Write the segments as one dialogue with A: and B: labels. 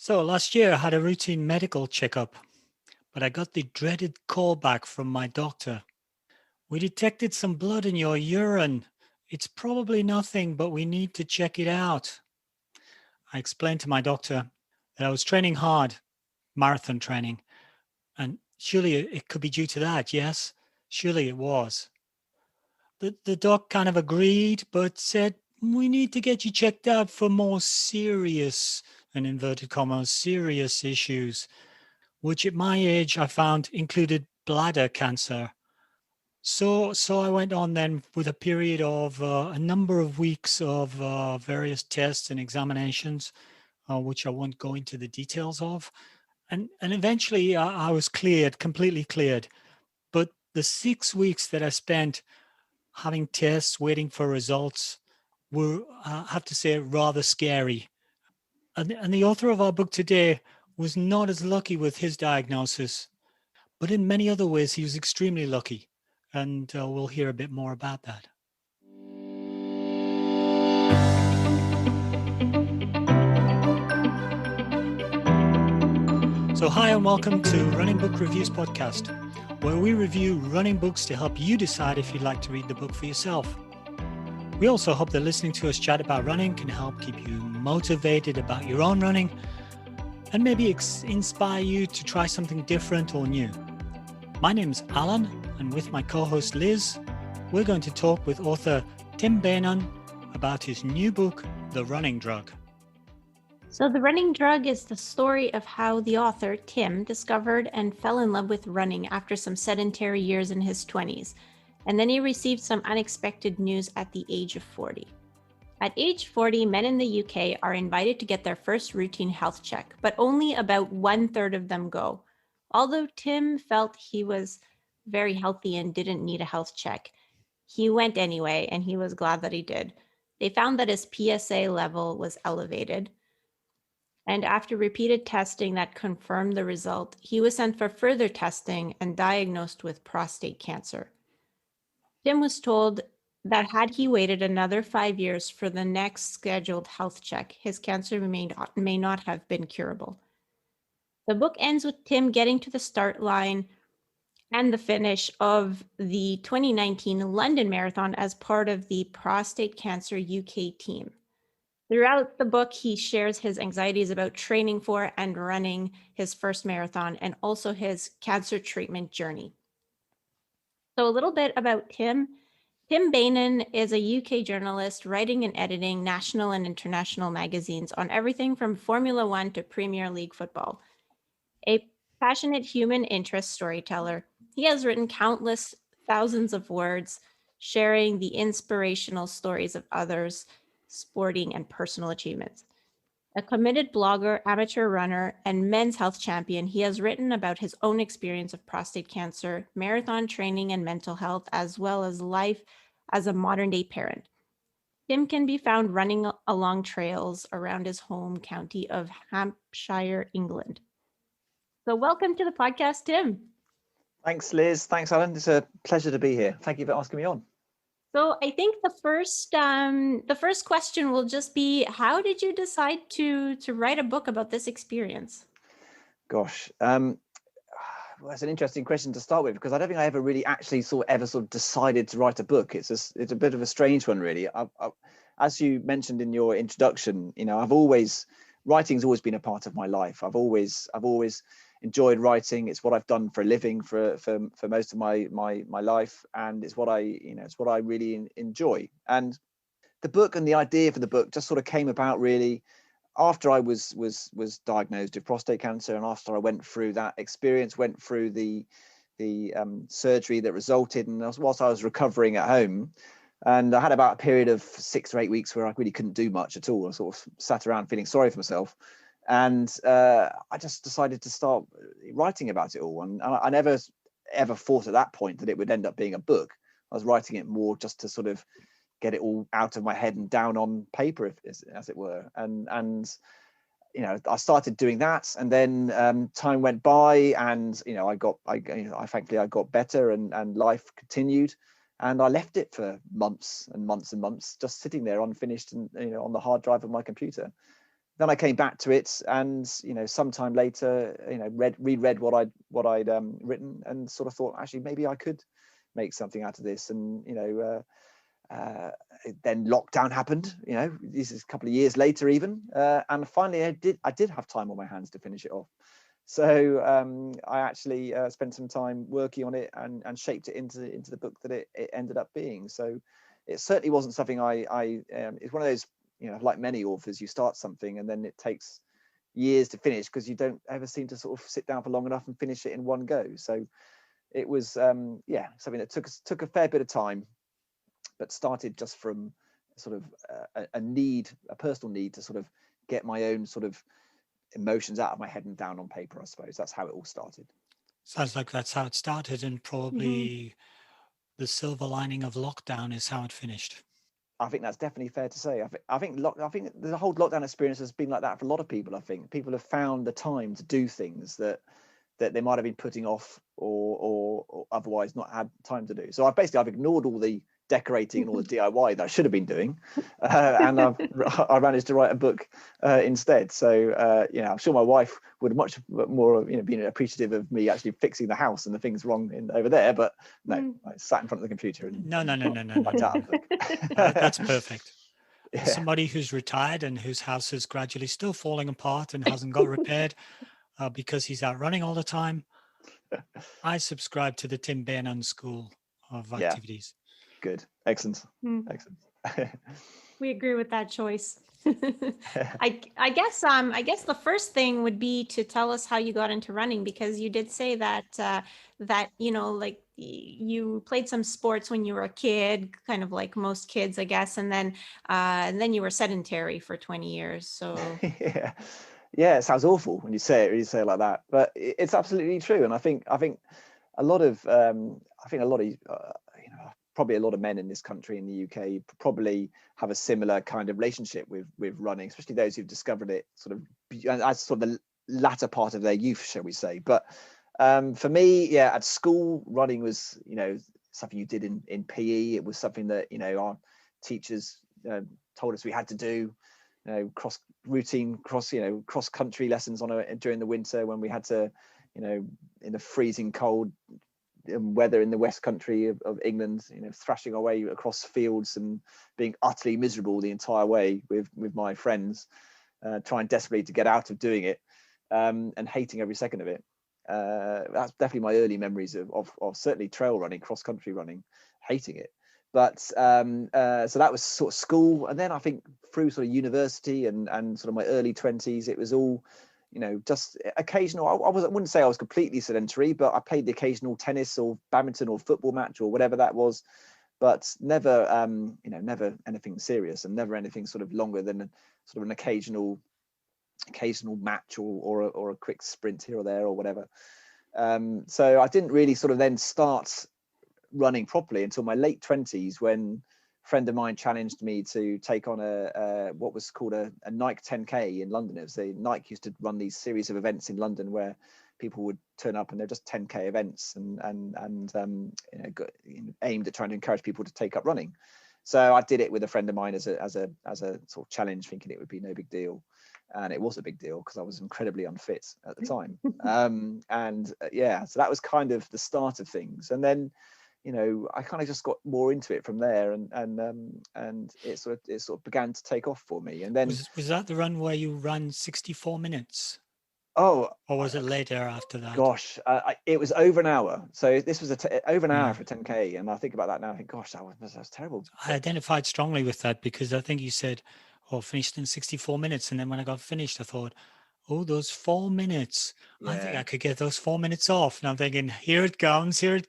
A: So last year I had a routine medical checkup, but I got the dreaded call back from my doctor. We detected some blood in your urine. It's probably nothing, but we need to check it out. I explained to my doctor that I was training hard, marathon training, and surely it could be due to that, yes? Surely it was. The doc kind of agreed, but said, we need to get you checked out for more serious, in inverted commas, serious issues, which at my age I found included bladder cancer. So I went on then with a period of a number of weeks of various tests and examinations, which I won't go into the details of. And eventually I was cleared, completely cleared. But the 6 weeks that I spent having tests, waiting for results, were, I have to say, rather scary. And the author of our book today was not as lucky with his diagnosis. But in many other ways, he was extremely lucky. And we'll hear a bit more about that. So, hi, and welcome to Running Book Reviews Podcast, where we review running books to help you decide if you'd like to read the book for yourself. We also hope that listening to us chat about running can help keep you motivated about your own running and maybe inspire you to try something different or new. My name's Alan, and with my co-host Liz, we're going to talk with author Tim Beynon about his new book, The Running Drug.
B: So The Running Drug is the story of how the author, Tim, discovered and fell in love with running after some sedentary years in his 20s, and then he received some unexpected news at the age of 40. At age 40, men in the UK are invited to get their first routine health check, but only about 1/3 of them go. Although Tim felt he was very healthy and didn't need a health check, he went anyway, and he was glad that he did. They found that his PSA level was elevated, and after repeated testing that confirmed the result, he was sent for further testing and diagnosed with prostate cancer. Tim was told that had he waited another 5 years for the next scheduled health check, his cancer may not have been curable. The book ends with Tim getting to the start line and the finish of the 2019 London Marathon as part of the Prostate Cancer UK team. Throughout the book, he shares his anxieties about training for and running his first marathon and also his cancer treatment journey. So a little bit about Tim. Tim Beynon is a UK journalist writing and editing national and international magazines on everything from Formula One to Premier League football. A passionate human interest storyteller, he has written countless thousands of words sharing the inspirational stories of others' sporting and personal achievements. A committed blogger, amateur runner, and men's health champion, he has written about his own experience of prostate cancer, marathon training, and mental health, as well as life as a modern-day parent. Tim can be found running along trails around his home county of Hampshire, England. So welcome to the podcast, Tim.
C: Thanks, Liz. Thanks, Alan. It's a pleasure to be here. Thank you for asking me on.
B: So I think the first question will just be, how did you decide to write a book about this experience?
C: Gosh, well, that's an interesting question to start with, because I don't think I ever really actually ever decided to write a book. It's a bit of a strange one, really. As you mentioned in your introduction, writing's always been a part of my life. I've always enjoyed writing. It's what I've done for a living for most of my life, and it's what I really enjoy. And the book and the idea for the book just sort of came about really after I was diagnosed with prostate cancer, and after I went through that experience, went through the surgery that resulted, and whilst I was recovering at home. And I had about a period of 6 or 8 weeks where I really couldn't do much at all. I sort of sat around feeling sorry for myself. And I just decided to start writing about it all. And I never, ever thought at that point that it would end up being a book. I was writing it more just to sort of get it all out of my head and down on paper, as it were. And I started doing that, and then time went by, and thankfully I got better, and life continued. And I left it for months and months and months, just sitting there unfinished and on the hard drive of my computer. then I came back to it, and sometime later, reread what I'd written, and sort of thought, actually, maybe I could make something out of this. And then lockdown happened. This is a couple of years later, even, and finally, I did have time on my hands to finish it off. So I actually spent some time working on it and shaped it into the book that it ended up being. So it certainly wasn't something it's one of those, like many authors, you start something and then it takes years to finish because you don't ever seem to sort of sit down for long enough and finish it in one go. So it was something that took a fair bit of time, but started just from sort of a personal need to sort of get my own sort of emotions out of my head and down on paper. I suppose that's how it all started.
A: Sounds like that's how it started, and probably the silver lining of lockdown is how it finished.
C: I think that's definitely fair to say. I think the whole lockdown experience has been like that for a lot of people. I think people have found the time to do things that they might have been putting off or otherwise not had time to do. So I've ignored all the decorating and all the DIY that I should have been doing, and I managed to write a book instead. So I'm sure my wife would much more been appreciative of me actually fixing the house and the things wrong over there, but no, I sat in front of the computer and
A: No.
C: wiped out a book.
A: That's perfect.
C: Yeah.
A: Somebody who's retired and whose house is gradually still falling apart and hasn't got repaired because he's out running all the time. I subscribe to the Tim Beynon school of activities.
C: Good. Excellent. Excellent.
B: We agree with that choice. I guess the first thing would be to tell us how you got into running, because you did say that like you played some sports when you were a kid, kind of like most kids, I guess, and then you were sedentary for 20 years. So
C: yeah, it sounds awful when you say it like that, but it's absolutely true. And I think a lot of probably a lot of men in this country, in the UK, probably have a similar kind of relationship with running, especially those who've discovered it sort of as sort of the latter part of their youth, shall we say. But for me, at school, running was something you did in PE. It was something that our teachers told us we had to do. Cross country lessons during the winter when we had to, in the freezing cold weather in the West Country of England, thrashing our way across fields and being utterly miserable the entire way with my friends, trying desperately to get out of doing it, and hating every second of it. That's definitely my early memories of certainly trail running, cross country running, hating it. But so that was sort of school, and then I think through sort of university and sort of my early 20s, it was all just occasional. I wouldn't say I was completely sedentary, but I played the occasional tennis or badminton or football match or whatever that was, but never never anything serious, and never anything sort of longer than sort of an occasional match or a quick sprint here or there or whatever. So I didn't really sort of then start running properly until my late 20s, when a friend of mine challenged me to take on what was called a Nike 10K in London. It was Nike used to run these series of events in London where people would turn up, and they're just 10K events and aimed at trying to encourage people to take up running. So I did it with a friend of mine as a sort of challenge, thinking it would be no big deal. And it was a big deal because I was incredibly unfit at the time. So that was kind of the start of things. And then I kind of just got more into it from there, and it sort of began to take off for me. And then
A: was that the run where you ran 64 minutes?
C: Oh,
A: or was it later after that?
C: Gosh, it was over an hour. So this was over an hour for 10K, and I think about that now. I think, gosh, that was terrible.
A: I identified strongly with that because I think you said, finished in 64 minutes, and then when I got finished, I thought, oh, those 4 minutes. Yeah. I think I could get those 4 minutes off. And I'm thinking, here it comes. Yeah.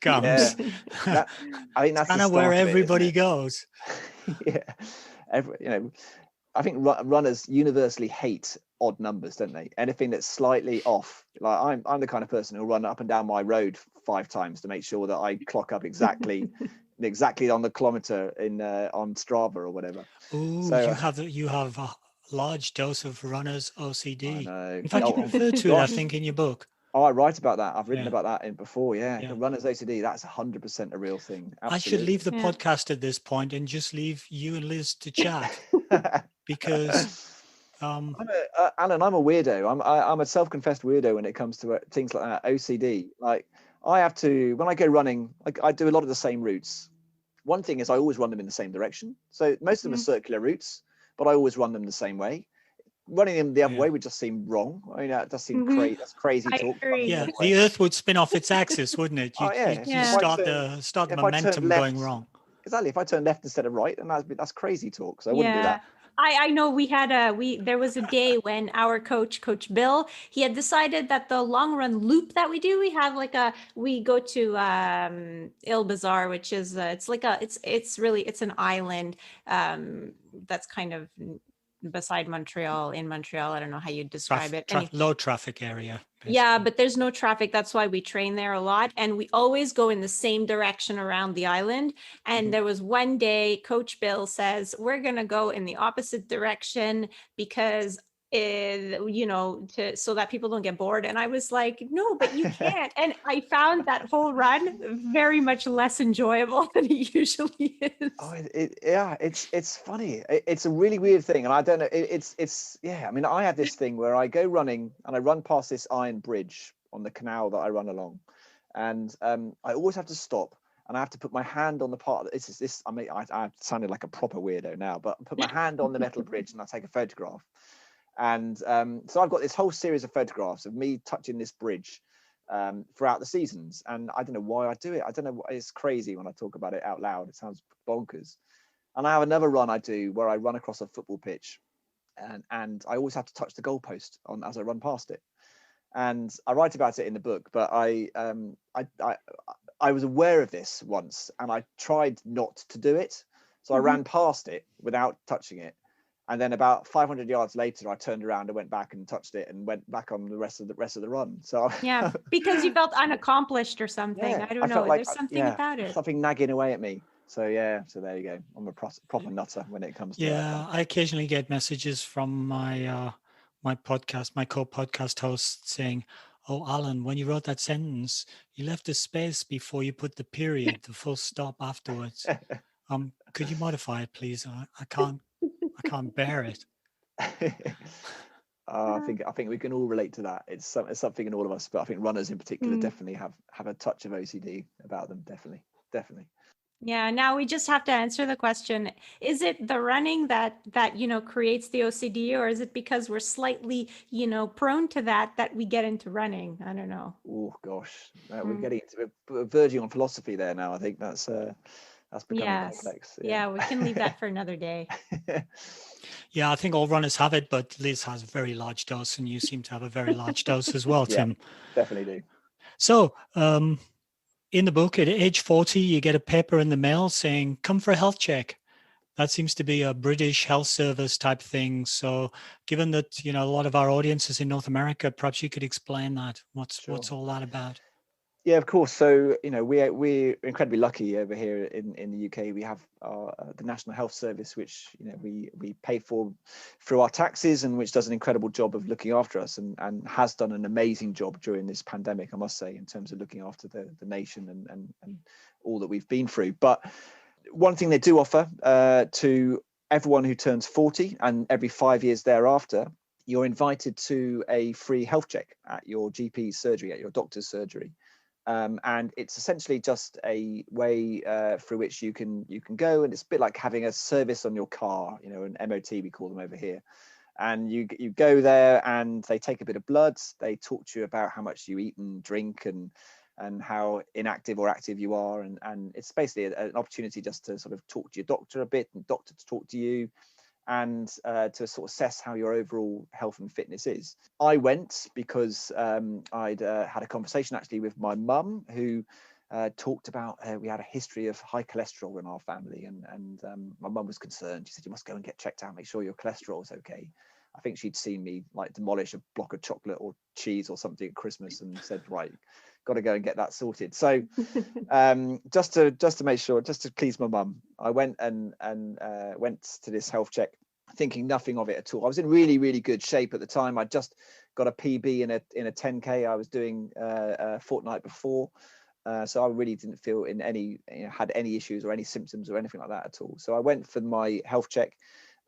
C: I think that's
A: kind of where everybody goes.
C: Yeah. I think runners universally hate odd numbers, don't they? Anything that's slightly off. Like I'm the kind of person who'll run up and down my road 5 times to make sure that I clock up exactly on the kilometer on Strava or whatever.
A: Oh, so you have a large dose of runner's OCD.
C: I know.
A: In fact, you refer to it, I think, in your book.
C: Oh, I write about that. I've written about that before. Yeah. Runner's OCD, that's 100% a real thing. Absolutely.
A: I should leave the podcast at this point and just leave you and Liz to chat. Because
C: Alan, I'm a weirdo. I'm a self-confessed weirdo when it comes to things like that, OCD. Like I have to, when I go running, like I do a lot of the same routes. One thing is I always run them in the same direction. So most of them are circular routes, but I always run them the same way. Running them the other way would just seem wrong. I mean, that does seem crazy. That's crazy
B: I
C: talk.
B: agree.
A: Yeah, the Earth would spin off its axis, wouldn't it?
C: Oh yeah.
A: You
C: If I
A: start
C: turn,
A: the
C: if I turn
A: momentum going
C: left,
A: wrong.
C: exactly. If I turn left instead of right, then that's crazy talk. So I wouldn't do
B: Yeah.
C: that.
B: I know there was a day when our Coach Bill, he had decided that the long run loop that we do, we go to Il Bazaar, which is it's an island that's kind of beside Montreal, in Montreal. I don't know how you describe it.
A: Low traffic area.
B: Yeah,
A: basically.
B: but there's no traffic. That's why we train there a lot. And we always go in the same direction around the island. And there was one day, Coach Bill says, we're going to go in the opposite direction because, so that people don't get bored. And I was like, no, but you can't. And I found that whole run very much less enjoyable than it usually is.
C: Oh, it's funny. It's a really weird thing, and I don't know. It's yeah. I mean, I have this thing where I go running and I run past this iron bridge on the canal that I run along, and I always have to stop and I have to put my hand on the part. This. I mean, I sounded like a proper weirdo now, but I put my hand on the metal bridge and I take a photograph. And so I've got this whole series of photographs of me touching this bridge throughout the seasons. And I don't know why I do it. I don't know. It's crazy when I talk about it out loud. It sounds bonkers. And I have another run I do where I run across a football pitch, and I always have to touch the goalpost on as I run past it. And I write about it in the book, but I was aware of this once, and I tried not to do it. So I ran past it without touching it. And then about 500 yards later, I turned around and went back and touched it and went back on the rest of the run. So
B: Yeah, because you felt unaccomplished or something.
C: yeah,
B: I don't know.
C: felt like
B: There's something about it.
C: something nagging away at me. So yeah, so there you go. I'm a proper nutter when it comes to that.
A: Yeah, I occasionally get messages from my my co-podcast host saying, "Oh, Alan, when you wrote that sentence, you left a space before you put the period, the full stop afterwards. Could you modify it, please? I can't bear it."
C: I think we can all relate to that. It's something in all of us, but I think runners in particular definitely have a touch of OCD about them. Definitely.
B: Yeah, now we just have to answer the question, is it the running that creates the OCD, or is it because we're slightly, prone to that we get into running? I don't know.
C: Oh gosh, we're getting we're verging on philosophy there now. I think that's becoming complex.
B: Yeah, we can leave that for another day.
A: Yeah, I think all runners have it, but Liz has a very large dose, and you seem to have a very large dose as well, Tim.
C: Definitely do.
A: So, in the book, at age 40, you get a paper in the mail saying, "Come for a health check." That seems to be a British health service type thing. So, given that a lot of our audience is in North America, perhaps you could explain that. What's all that about?
C: Yeah, of course. So we're incredibly lucky over here in the UK. We have the National Health Service, which we pay for through our taxes, and which does an incredible job of looking after us, and has done an amazing job during this pandemic, I must say, in terms of looking after the nation and all that we've been through. But one thing they do offer to everyone who turns 40 and every 5 years thereafter, you're invited to a free health check at your GP's surgery, at your doctor's surgery. And it's essentially just a way through which you can go, and it's a bit like having a service on your car, an MOT we call them over here. And you go there, and they take a bit of blood. They talk to you about how much you eat and drink, and how inactive or active you are, and it's basically an opportunity just to sort of talk to your doctor a bit, and doctor to talk to you, and to sort of assess how your overall health and fitness is. I went because I'd had a conversation actually with my mum, who talked about we had a history of high cholesterol in our family, and my mum was concerned. She said, "You must go and get checked out, make sure your cholesterol is okay." I think she'd seen me like demolish a block of chocolate or cheese or something at Christmas, and said, "Right, got to go and get that sorted." So just to make sure, just to please my mum, I went and went to this health check, thinking nothing of it at all. I was in really, really good shape at the time. I just got a PB in a 10K I was doing a fortnight before. So I really didn't feel had any issues or any symptoms or anything like that at all. So I went for my health check,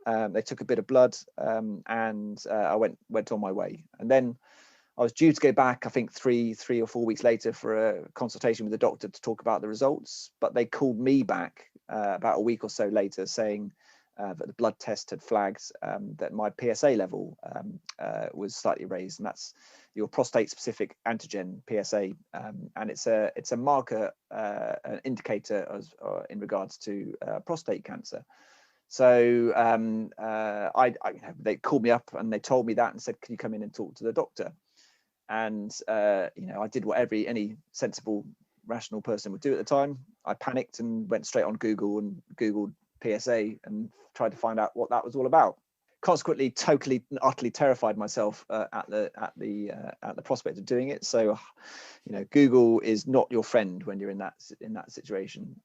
C: They took a bit of blood, and I went on my way. And then I was due to go back, I think 3 or 4 weeks later, for a consultation with the doctor to talk about the results. But they called me back about a week or so later, saying that the blood test had flagged that my PSA level was slightly raised, and that's your prostate-specific antigen (PSA), and it's a marker, an indicator in regards to prostate cancer. So they called me up and they told me that and said, "Can you come in and talk to the doctor?" And I did what any sensible, rational person would do at the time. I panicked and went straight on Google and Googled PSA and tried to find out what that was all about. Consequently, totally, utterly terrified myself at the prospect of doing it. So, Google is not your friend when you're in that situation.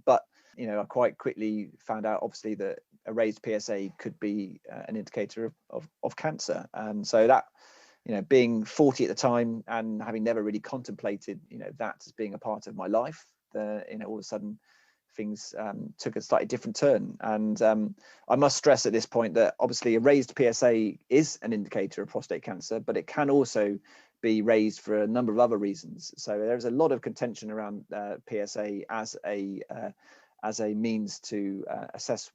C: But I quite quickly found out, obviously, that a raised PSA could be an indicator of cancer. And so that, being 40 at the time and having never really contemplated, that as being a part of my life, all of a sudden things took a slightly different turn. And I must stress at this point that obviously a raised PSA is an indicator of prostate cancer, but it can also be raised for a number of other reasons. So there's a lot of contention around PSA as a means to assess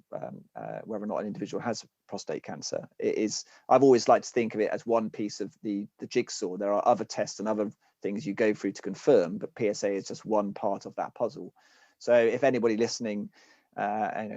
C: whether or not an individual has prostate cancer. I've always liked to think of it as one piece of the jigsaw. There are other tests and other things you go through to confirm, but PSA is just one part of that puzzle. So if anybody listening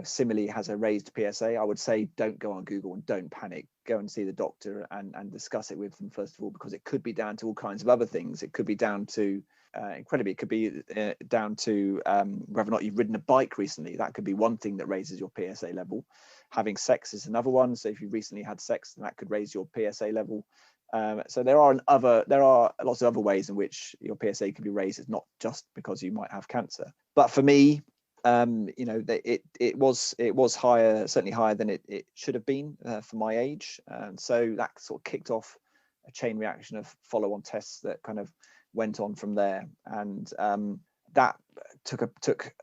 C: similarly has a raised PSA, I would say don't go on Google and don't panic. Go and see the doctor and discuss it with them first of all, because it could be down to all kinds of other things. It could be down to it could be down to whether or not you've ridden a bike recently. That could be one thing that raises your PSA level. Having sex is another one. So if you recently had sex, then that could raise your PSA level. So there are lots of other ways in which your PSA can be raised. It's not just because you might have cancer. But for me, it was higher, certainly higher than it should have been for my age. And so that sort of kicked off a chain reaction of follow-on tests that kind of went on from there. And that took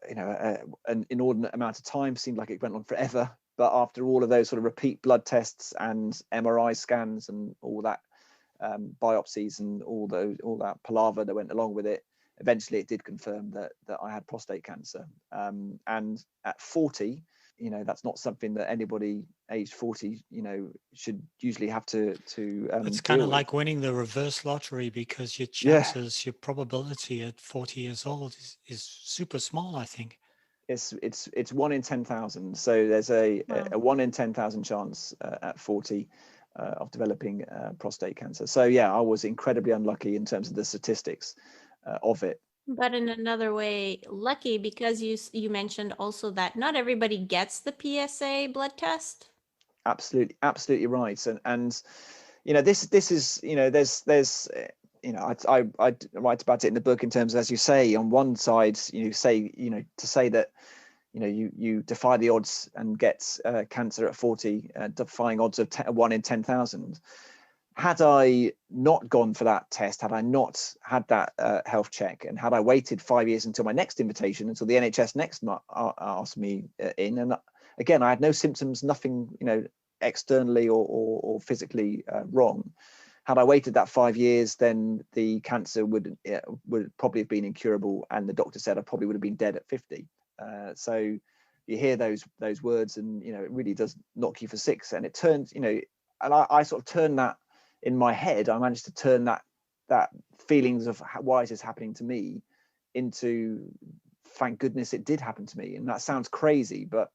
C: an inordinate amount of time. Seemed like it went on forever. But after all of those sort of repeat blood tests and MRI scans and all that, biopsies and all that palaver that went along with it, eventually it did confirm that I had prostate cancer. And at 40, that's not something that anybody aged 40, should usually have to
A: It's kind of like winning the reverse lottery, because your chances, your probability at 40 years old is super small, I think.
C: It's 1 in 10,000. So there's a 1 in 10,000 chance at 40 of developing prostate cancer. So yeah, I was incredibly unlucky in terms of the statistics of it.
B: But in another way, lucky, because you mentioned also that not everybody gets the PSA blood test.
C: Absolutely right. And this is there's I write about it in the book in terms of, as you say, on one side to say that you defy the odds and get cancer at 40, defying odds of 1 in 10,000. Had I not gone for that test, had I not had that health check, and had I waited 5 years until my next invitation, until the NHS next asked me in, and again, I had no symptoms, nothing, externally or physically wrong. Had I waited that 5 years, then the cancer would probably have been incurable, and the doctor said I probably would have been dead at 50. So you hear those words, and it really does knock you for six. And it turns, and I sort of turned that in my head. I managed to turn that feelings of why is this happening to me into, thank goodness it did happen to me. And that sounds crazy, but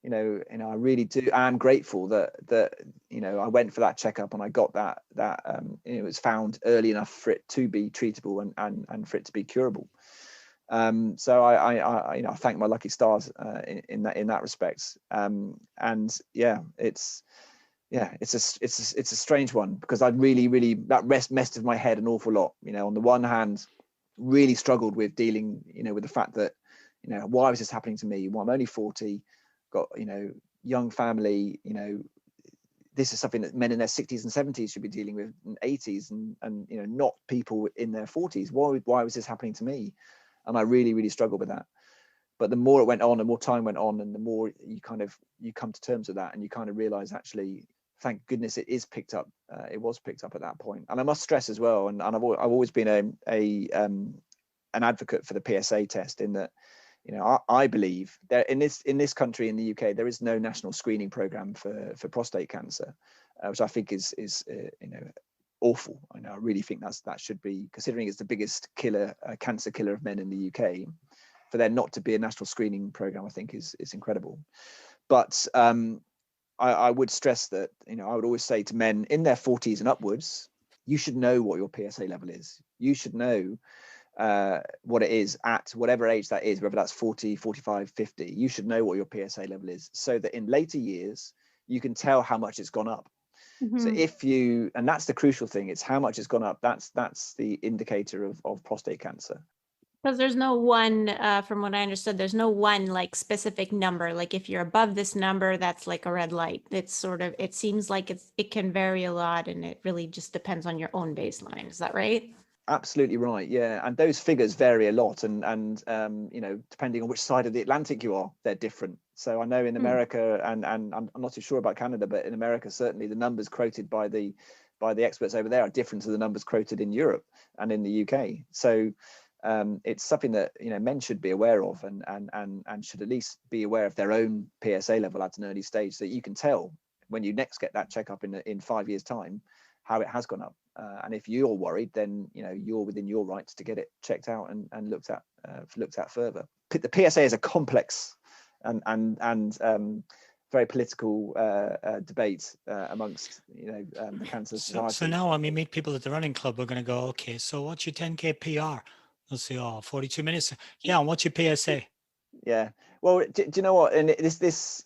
C: I really do. I'm grateful that I went for that checkup and I got that it was found early enough for it to be treatable and for it to be curable. So I thank my lucky stars in that respect. And yeah, it's a strange one, because I really that messed with my head an awful lot. On the one hand, really struggled with dealing with the fact that why was this happening to me? Well, I'm only 40, got young family. This is something that men in their 60s and 70s should be dealing with, and 80s, and not people in their 40s. Why was this happening to me? And I really struggled with that. But the more it went on, the more time went on, and the more you come to terms with that, and you kind of realize, actually, thank goodness it is picked up. It was picked up at that point. And I must stress as well, and I've always been an advocate for the PSA test, in that, I believe that in this country, in the UK, there is no national screening program for prostate cancer, which I think is awful. I really think that should be, considering it's the biggest cancer killer of men in the UK. For there not to be a national screening program, I think is incredible. But I would stress that, I would always say to men in their 40s and upwards, you should know what your PSA level is. You should know what it is at whatever age that is, whether that's 40, 45, 50. You should know what your PSA level is, so that in later years, you can tell how much it's gone up. Mm-hmm. So and that's the crucial thing, it's how much it's gone up. That's the indicator of prostate cancer.
B: Because there's no one, from what I understood, there's no one like specific number. Like if you're above this number, that's like a red light. It seems like it can vary a lot, and it really just depends on your own baseline. Is that right?
C: Absolutely right. Yeah. And those figures vary a lot. And depending on which side of the Atlantic you are, they're different. So I know in America, and I'm not too sure about Canada, but in America, certainly the numbers quoted by the experts over there are different to the numbers quoted in Europe and in the UK. So it's something that men should be aware of, and should at least be aware of their own PSA level at an early stage, so that you can tell when you next get that checkup in 5 years' time how it has gone up. And if you're worried, then you're within your rights to get it checked out and looked at further. The PSA is a complex and very political debate amongst the cancer society.
A: So now when we meet people at the running club, we're going to go, okay, so what's your 10K PR? They'll say, 42 minutes. Yeah, and what's your PSA?
C: Yeah. Well, do you know what? And this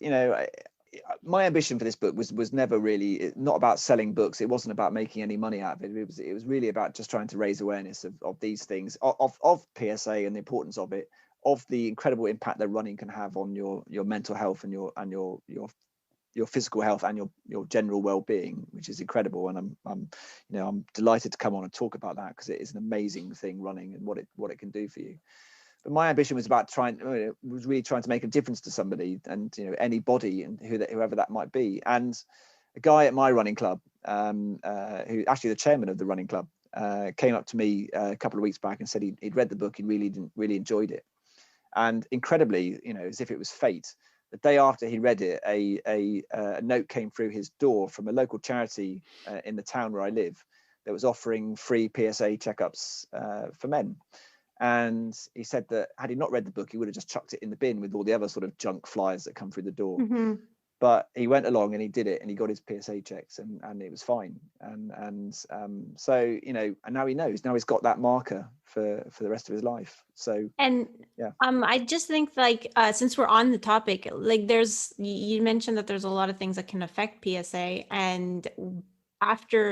C: my ambition for this book was never really not about selling books. It wasn't about making any money out of it. It was really about just trying to raise awareness of these things, of PSA and the importance of it, of the incredible impact that running can have on your mental health and your physical health and your general well-being, which is incredible. And I'm delighted to come on and talk about that, because it is an amazing thing, running, and what it can do for you. But my ambition was about really trying to make a difference to somebody, and anybody, and whoever that might be. And a guy at my running club, who actually the chairman of the running club, came up to me a couple of weeks back and said he'd read the book, he really enjoyed it, and incredibly, as if it was fate, the day after he read it, a note came through his door from a local charity in the town where I live that was offering free PSA checkups for men. And he said that had he not read the book, he would have just chucked it in the bin with all the other sort of junk flyers that come through the door. Mm-hmm. But he went along and he did it, and he got his PSA checks, and it was fine. And so and now he knows. Now he's got that marker for the rest of his life. So yeah.
B: I just think since we're on the topic, you mentioned that there's a lot of things that can affect PSA, and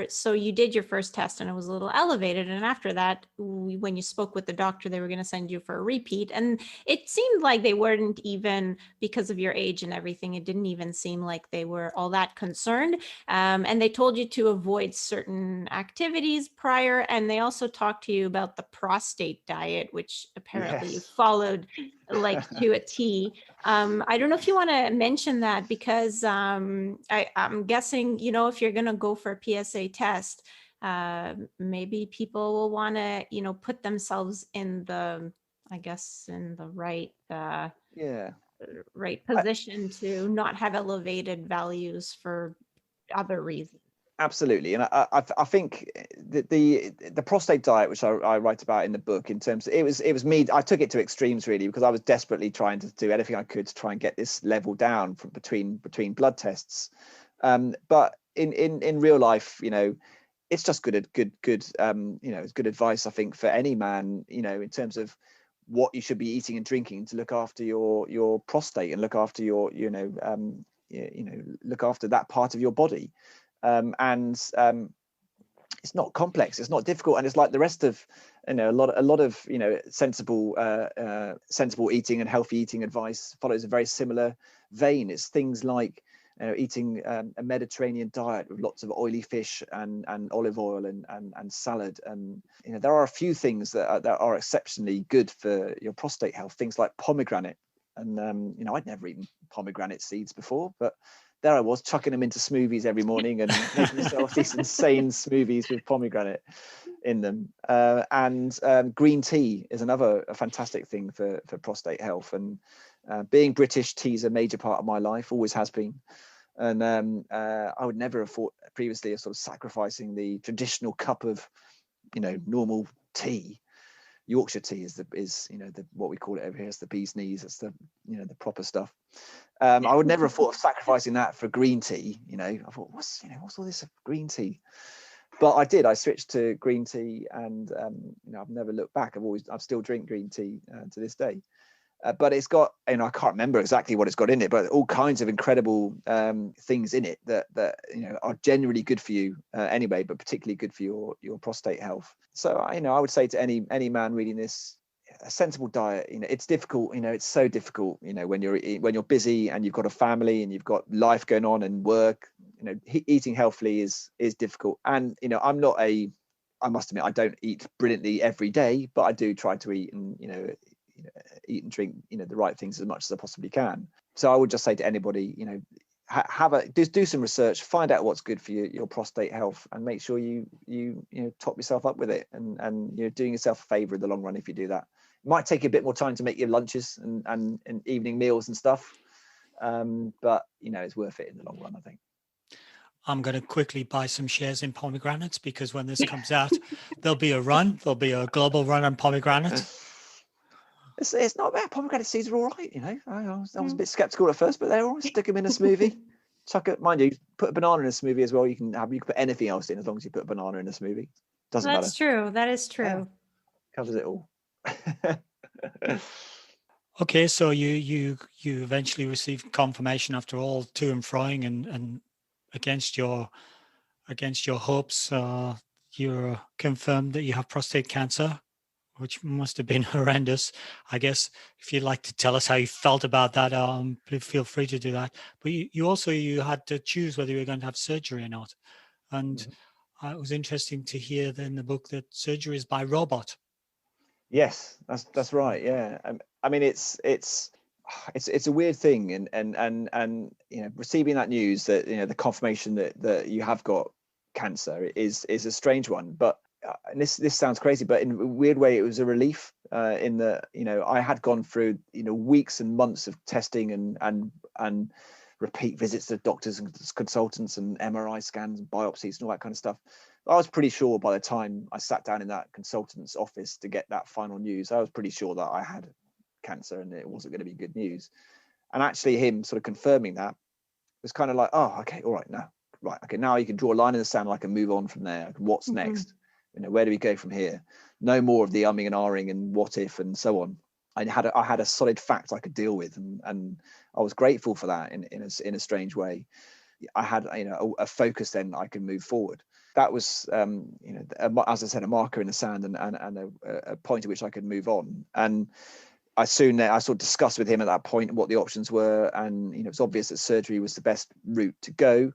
B: so you did your first test and it was a little elevated, and after that, when you spoke with the doctor, they were going to send you for a repeat, and it seemed like they weren't, even because of your age and everything, it didn't even seem like they were all that concerned, and they told you to avoid certain activities prior, and they also talked to you about the prostate diet, which apparently you followed to a T. I don't know if you want to mention that, because I'm guessing, if you're going to go for a PSA test, maybe people will want to, put themselves in the right position to not have elevated values for other reasons.
C: Absolutely. And I think that the prostate diet, which I write about in the book, in terms of, it was me, I took it to extremes really, because I was desperately trying to do anything I could to try and get this level down from between blood tests. But in real life, it's just good it's good advice, I think, for any man, in terms of what you should be eating and drinking to look after your prostate and look after look after that part of your body. It's not complex, it's not difficult, and it's like the rest of a lot of sensible eating and healthy eating advice follows a very similar vein. It's things like eating a Mediterranean diet with lots of oily fish and olive oil and salad, and there are a few things that are exceptionally good for your prostate health. Things like pomegranate And I'd never eaten pomegranate seeds before, but there I was chucking them into smoothies every morning and making myself these insane smoothies with pomegranate in them. And green tea is another fantastic thing for prostate health. And being British, tea is a major part of my life, always has been. And I would never have thought previously of sort of sacrificing the traditional cup of, normal tea. Yorkshire tea is what we call it over here. It's the bee's knees. It's the the proper stuff. I would never have thought of sacrificing that for green tea. I thought, what's all this green tea? But I did. I switched to green tea, and I've never looked back. I still drink green tea to this day. But it's got, I can't remember exactly what it's got in it, but all kinds of incredible things in it that are generally good for you anyway, but particularly good for your prostate health. So I would say to any man reading this, a sensible diet. It's difficult. It's so difficult. When you're busy and you've got a family and you've got life going on and work. Eating healthily is difficult. And I must admit, I don't eat brilliantly every day, but I do try to eat and eat and drink the right things as much as I possibly can. So I would just say to anybody, do some research, find out what's good for your prostate health, and make sure you top yourself up with it, and you're doing yourself a favor in the long run if you do that. It might take a bit more time to make your lunches and evening meals and stuff, but it's worth it in the long run, I think.
A: I'm going to quickly buy some shares in pomegranates, because when this comes out, there'll be a global run on pomegranates.
C: It's not bad. Pomegranate seeds are all right, I was a bit skeptical at first, but they're all right. Stick them in a smoothie. Chuck it, mind you, put a banana in a smoothie as well. You can put anything else in as long as you put a banana in a smoothie. Doesn't matter.
B: That's true. That is true.
C: Yeah. Covers it all.
A: Okay, so you eventually received confirmation after all to and froing and against your hopes, you're confirmed that you have prostate cancer, which must have been horrendous. I guess if you'd like to tell us how you felt about that, please feel free to do that. But you had to choose whether you were going to have surgery or not. And it was interesting to hear in the book that surgery is by robot.
C: Yes, that's right. Yeah, I mean it's a weird thing, and receiving that news that the confirmation that you have got cancer is a strange one. But and this sounds crazy, but in a weird way, it was a relief. In that I had gone through weeks and months of testing and repeat visits to doctors and consultants and MRI scans and biopsies and all that kind of stuff. I was pretty sure by the time I sat down in that consultant's office to get that final news, I was pretty sure that I had cancer and it wasn't going to be good news. And actually him sort of confirming that was kind of like, oh, okay, all right, now you can draw a line in the sand. I can move on from there. What's next? Where do we go from here? No more of the umming and ahhing and what if and so on. I had a solid fact I could deal with, and I was grateful for that in a strange way. I had a focus, then I can move forward. That was as I said, a marker in the sand and a point at which I could move on. And I sort of discussed with him at that point what the options were, and it was obvious that surgery was the best route to go.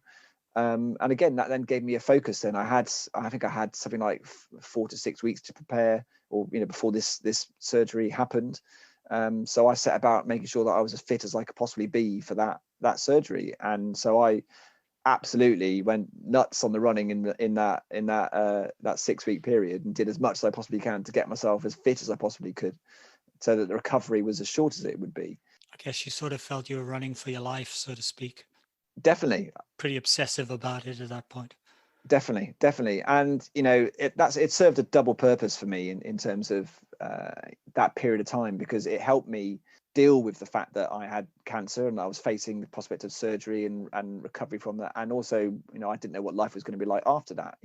C: And again, that then gave me a focus. Then I think I had something like 4 to 6 weeks to prepare, or before this surgery happened. So I set about making sure that I was as fit as I could possibly be for that surgery. And so I absolutely went nuts on the running in that 6 week period, and did as much as I possibly can to get myself as fit as I possibly could, so that the recovery was as short as it would be.
A: I guess you sort of felt you were running for your life, so to speak.
C: Definitely.
A: Pretty obsessive about it at that point.
C: Definitely. And it served a double purpose for me in terms of that period of time, because it helped me deal with the fact that I had cancer and I was facing the prospect of surgery and recovery from that. And also, I didn't know what life was going to be like after that.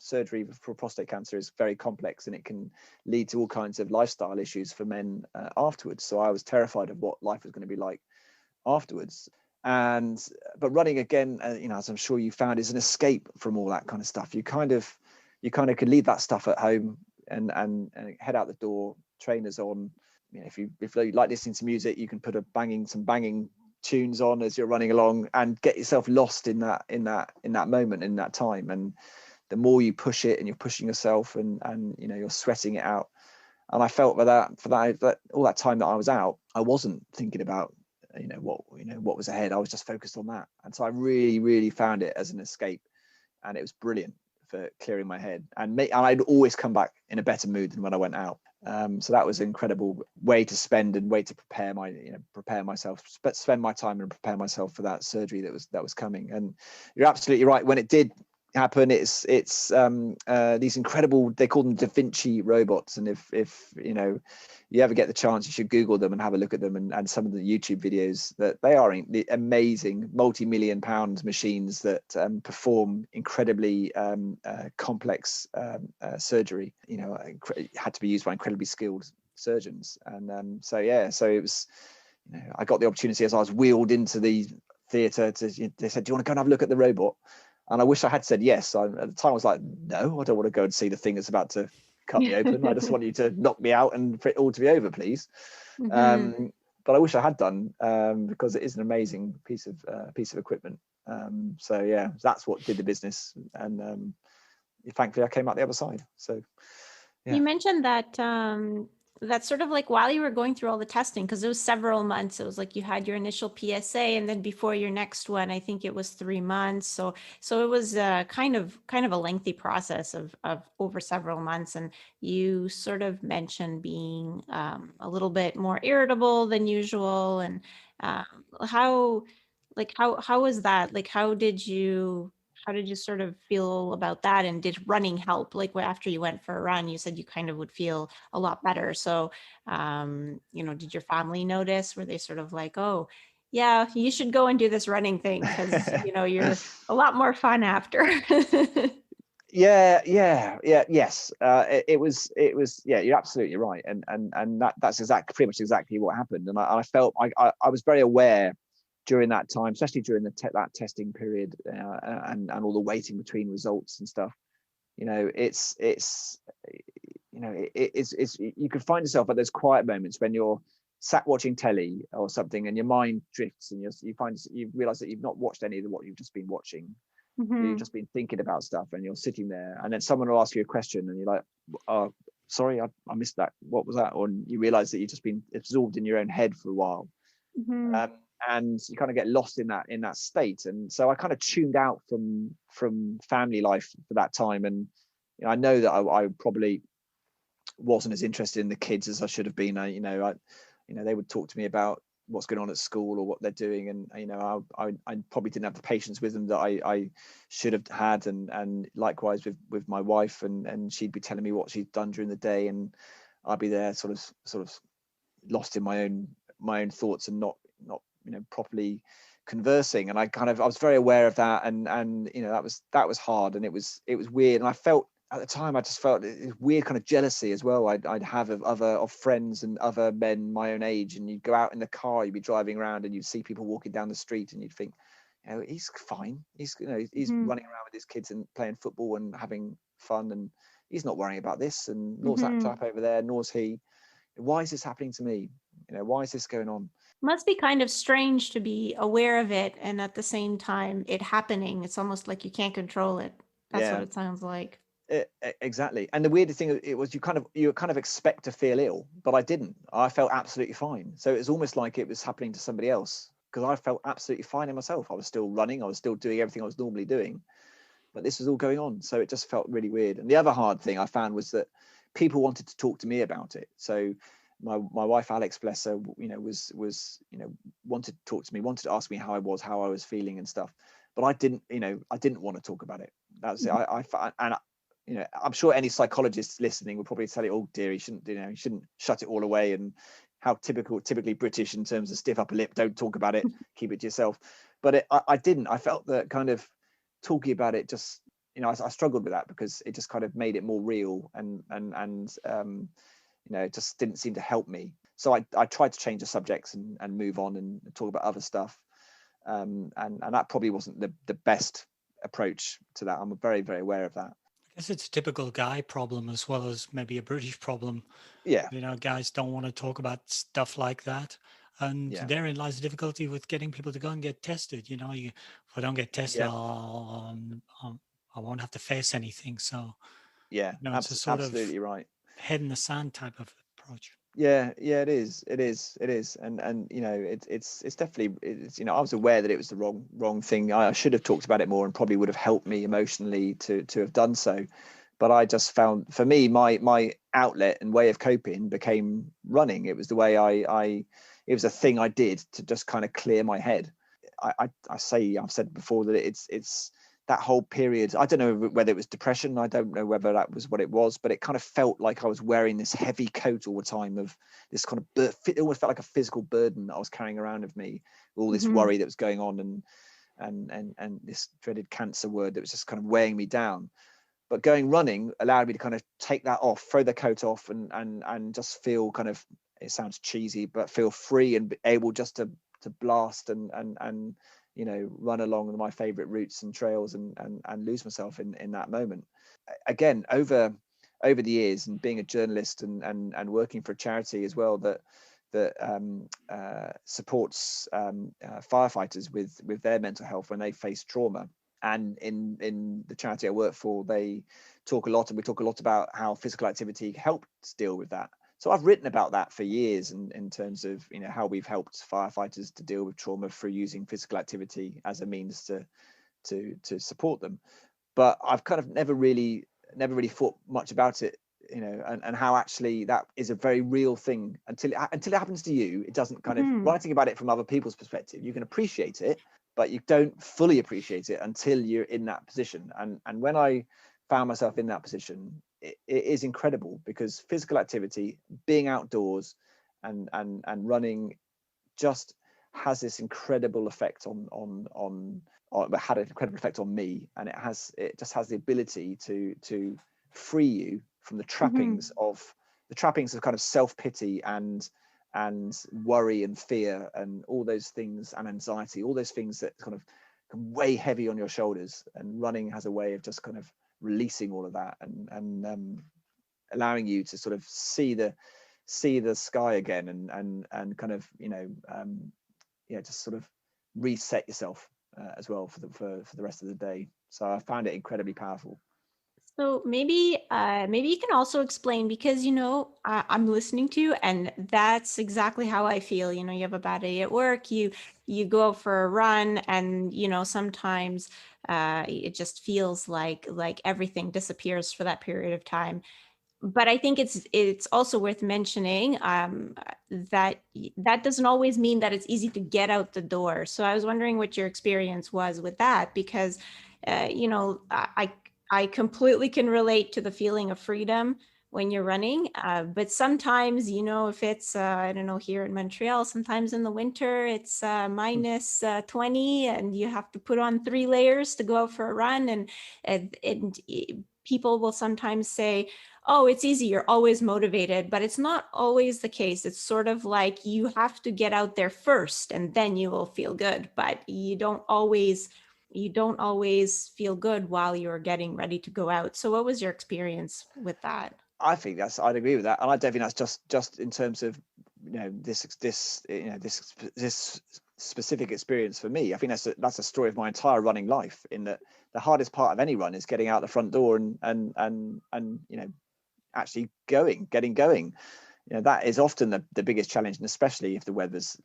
C: Surgery for prostate cancer is very complex, and it can lead to all kinds of lifestyle issues for men afterwards. So I was terrified of what life was going to be like afterwards. But running again, as I'm sure you found, is an escape from all that kind of stuff. You kind of could leave that stuff at home and head out the door, trainers on. If you like listening to music, you can put some banging tunes on as you're running along and get yourself lost in that moment, in that time. And the more you push it, and you're pushing yourself, and you're sweating it out, And I felt that all that time that I was out, I wasn't thinking about what was ahead. I was just focused on that, and so I really found it as an escape, and it was brilliant for clearing my head. And I'd always come back in a better mood than when I went out. So that was an incredible way to spend and way to prepare myself, spend my time and prepare myself for that surgery that was coming. And you're absolutely right. When it did happen, it's these incredible, they call them Da Vinci robots, and if you ever get the chance, you should Google them and have a look at them, and some of the YouTube videos, that they are the amazing multi-million pound machines that perform incredibly complex surgery. Had to be used by incredibly skilled surgeons. And so it was, I got the opportunity as I was wheeled into the theatre they said, do you want to go and have a look at the robot? And I wish I had said yes. At the time I was like, no, I don't want to go and see the thing that's about to cut me open. I just want you to knock me out and for it all to be over, please. But I wish I had done, because it is an amazing piece of equipment. So that's what did the business, and thankfully I came out the other side. So
B: you mentioned that that's sort of like while you were going through all the testing, because it was several months. It was like you had your initial PSA, and then before your next one, I think it was 3 months. So it was kind of a lengthy process of over several months. And you sort of mentioned being a little bit more irritable than usual. And how was that? Like, how did you sort of feel about that? And did running help? Like, after you went for a run, you said you kind of would feel a lot better. So, did your family notice? Were they sort of like, oh, yeah, you should go and do this running thing because, you're a lot more fun after?
C: Yes. It was, you're absolutely right. And that's pretty much exactly what happened. And I felt I was very aware during that time, especially during that testing period, and all the waiting between results and stuff. It's you can find yourself at those quiet moments when you're sat watching telly or something, and your mind drifts, and you realize that you've not watched any of what you've just been watching. You've just been thinking about stuff, and you're sitting there, and then someone will ask you a question, and you're like, "Oh, sorry, I missed that. What was that?" Or you realize that you've just been absorbed in your own head for a while. And you kind of get lost in that state. And so I kind of tuned out from family life for that time. And I know that I probably wasn't as interested in the kids as I should have been. They would talk to me about what's going on at school or what they're doing, and I probably didn't have the patience with them that I should have had. And likewise with my wife, and she'd be telling me what she'd done during the day, and I'd be there sort of lost in my own thoughts and not properly conversing. And I was very aware of that, and that was hard, and it was weird. And I felt at the time, I just felt weird kind of jealousy as well. I'd have of friends and other men my own age, and you'd go out in the car, you'd be driving around, and you'd see people walking down the street, and you'd think, he's fine. He's running around with his kids and playing football and having fun, and he's not worrying about this. And nor's that chap over there, nor's he. Why is this happening to me? Why is this going on?
B: Must be kind of strange to be aware of it and at the same time it happening. It's almost like you can't control it. That's what it sounds like.
C: Exactly. And the weirdest thing, it was you kind of expect to feel ill, but I didn't. I felt absolutely fine. So it was almost like it was happening to somebody else, because I felt absolutely fine in myself. I was still running, I was still doing everything I was normally doing, but this was all going on. So it just felt really weird. And the other hard thing I found was that people wanted to talk to me about it. So my wife Alex, bless her, was wanted to talk to me, wanted to ask me how I was feeling and stuff, but I didn't want to talk about it. That's it. I'm sure any psychologist listening will probably tell you, oh dear, you shouldn't shut it all away, and how typically British in terms of stiff upper lip, don't talk about it, keep it to yourself. But I didn't. I felt that kind of talking about it just, I struggled with that, because it just kind of made it more real, and it just didn't seem to help me. So I tried to change the subjects and move on and talk about other stuff. And that probably wasn't the best approach to that. I'm very, very aware of that.
A: I guess it's a typical guy problem as well as maybe a British problem.
C: Yeah.
A: Guys don't want to talk about stuff like that. And therein lies the difficulty with getting people to go and get tested. If I don't get tested, I won't have to face anything. So
C: it's absolutely right.
A: head in the sand type of approach.
C: Yeah, it is, and it's definitely, I was aware that it was the wrong thing. I should have talked about it more, and probably would have helped me emotionally to have done so. But I just found, for me, my outlet and way of coping became running. It was the way it was a thing I did to just kind of clear my head. I've said before that it's that whole period. I don't know whether it was depression. I don't know whether that was what it was, but it kind of felt like I was wearing this heavy coat all the time, of this kind of, it almost felt like a physical burden that I was carrying around with me, all this worry that was going on, and this dreaded cancer word that was just kind of weighing me down. But going running allowed me to kind of take that off, throw the coat off, and just feel kind of, it sounds cheesy, but feel free and able just to blast and run along my favorite routes and trails, and lose myself in that moment. Again, over the years, and being a journalist and working for a charity as well that supports firefighters with their mental health when they face trauma. And in the charity I work for, they talk a lot, and we talk a lot about how physical activity helps deal with that. So I've written about that for years, in terms of how we've helped firefighters to deal with trauma through using physical activity as a means to support them. But I've kind of never really thought much about it, and how actually that is a very real thing until it happens to you. It doesn't kind of, writing about it from other people's perspective, you can appreciate it, but you don't fully appreciate it until you're in that position. And when I found myself in that position, it is incredible, because physical activity, being outdoors and running, just has this incredible effect had an incredible effect on me. And it just has the ability to free you from the trappings of kind of self-pity and worry and fear and all those things, and anxiety, all those things that kind of weigh heavy on your shoulders. And running has a way of just kind of releasing all of that, and allowing you to sort of see the sky again, and kind of just sort of reset yourself as well for the rest of the day. So I found it incredibly powerful.
B: So maybe you can also explain, because I'm listening to you, and that's exactly how I feel. You have a bad day at work, you go for a run, and sometimes it just feels like everything disappears for that period of time. But I think it's also worth mentioning that doesn't always mean that it's easy to get out the door. So I was wondering what your experience was with that, because I completely can relate to the feeling of freedom when you're running. But sometimes, if it's, I don't know, here in Montreal, sometimes in the winter, it's minus 20, and you have to put on 3 layers to go out for a run. And people will sometimes say, oh, it's easy, you're always motivated, but it's not always the case. It's sort of like you have to get out there first, and then you will feel good, but you don't always feel good while you're getting ready to go out. So what was your experience with that?
C: I think I'd agree with that, and I don't think that's just in terms of this specific experience for me. I think that's a story of my entire running life. In that, the hardest part of any run is getting out the front door and actually getting going. That is often the biggest challenge, and especially if the weather's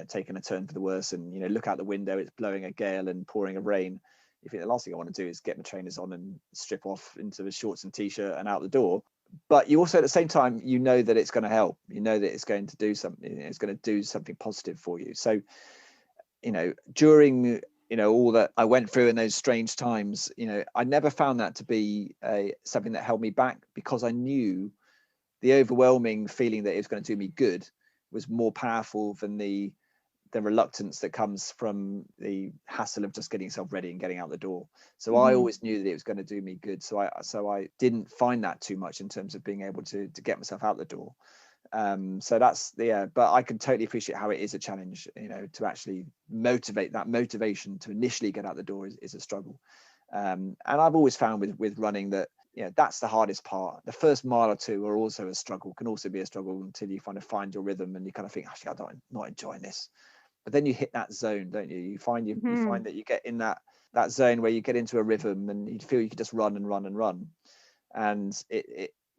C: taken a turn for the worse, and look out the window, it's blowing a gale and pouring a rain. You think the last thing I want to do is get my trainers on and strip off into the shorts and t-shirt and out the door. But you also, at the same time, that it's going to help. That it's going to do something. It's going to do something positive for you. So, during all that I went through in those strange times, I never found that to be something that held me back, because I knew the overwhelming feeling that it was going to do me good was more powerful than the reluctance that comes from the hassle of just getting yourself ready and getting out the door. So I always knew that it was going to do me good. So I didn't find that too much in terms of being able to get myself out the door. So that's but I can totally appreciate how it is a challenge, to actually motivation to initially get out the door is a struggle. And I've always found with running that, that's the hardest part. The first mile or two are also a struggle, can also be a struggle, until you kind of find your rhythm and you kind of think, actually, I'm not enjoying this. But then you hit that zone, don't you? You find that you get in that zone where you get into a rhythm, and you feel you can just run and run and run. And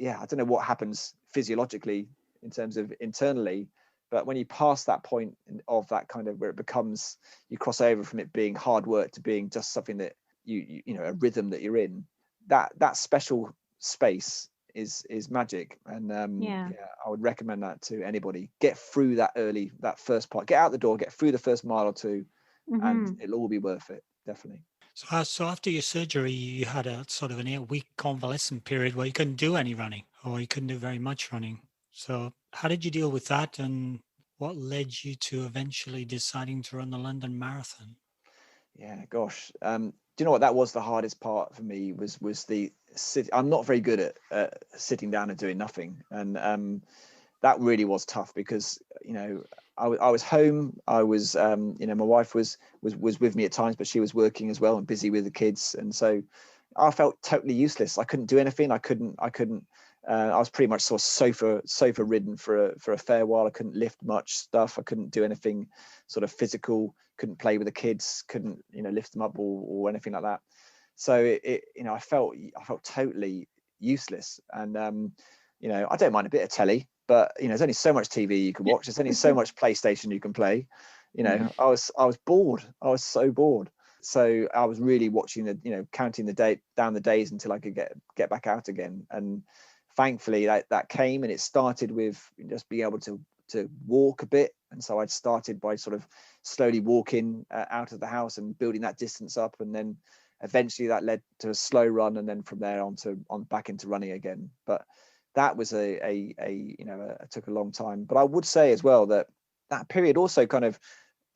C: I don't know what happens physiologically in terms of internally, but when you pass that point of that kind of where it becomes, you cross over from it being hard work to being just something that you know, a rhythm that you're in, that special space is magic. And I would recommend that to anybody. Get through that first part, get out the door, get through the first mile or two, and it'll all be worth it, definitely.
A: So after your surgery, you had a sort of an 8-week convalescent period where you couldn't do any running, or you couldn't do very much running. So how did you deal with that, and what led you to eventually deciding to run the London Marathon?
C: Yeah, gosh. Do you know what? That was the hardest part for me, was the sit. I'm not very good at sitting down and doing nothing, and that really was tough because, you know, I was home. I was, you know, my wife was with me at times, but she was working as well and busy with the kids, and so I felt totally useless. I couldn't do anything. I couldn't. I was pretty much sort of sofa ridden for a fair while. I couldn't lift much stuff. I couldn't do anything sort of physical. Couldn't play with the kids. Couldn't, you know, lift them up or anything like that. So you know, I felt totally useless. And you know, I don't mind a bit of telly, but you know, there's only so much TV you can watch. There's only so much PlayStation you can play. You know, I was bored. I was so bored. So I was really watching counting down the days until I could get back out again. And thankfully that came, and it started with just being able to walk a bit. And so I'd started by sort of slowly walking out of the house and building that distance up, and then eventually that led to a slow run, and then from there on back into running again. But that was it took a long time. But I would say as well that period also kind of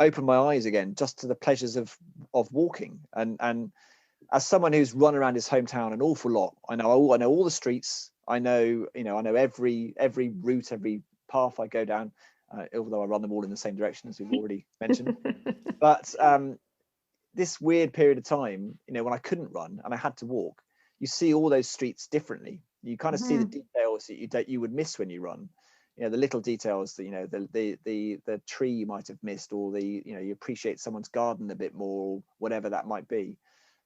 C: opened my eyes again just to the pleasures of walking. And as someone who's run around his hometown an awful lot, I know all the streets. I know every route, every path I go down, although I run them all in the same direction, as we've already mentioned. But this weird period of time, you know, when I couldn't run and I had to walk, you see all those streets differently. You kind of see the details that you would miss when you run. You know, the little details that, you know, the tree you might have missed, or you appreciate someone's garden a bit more, or whatever that might be.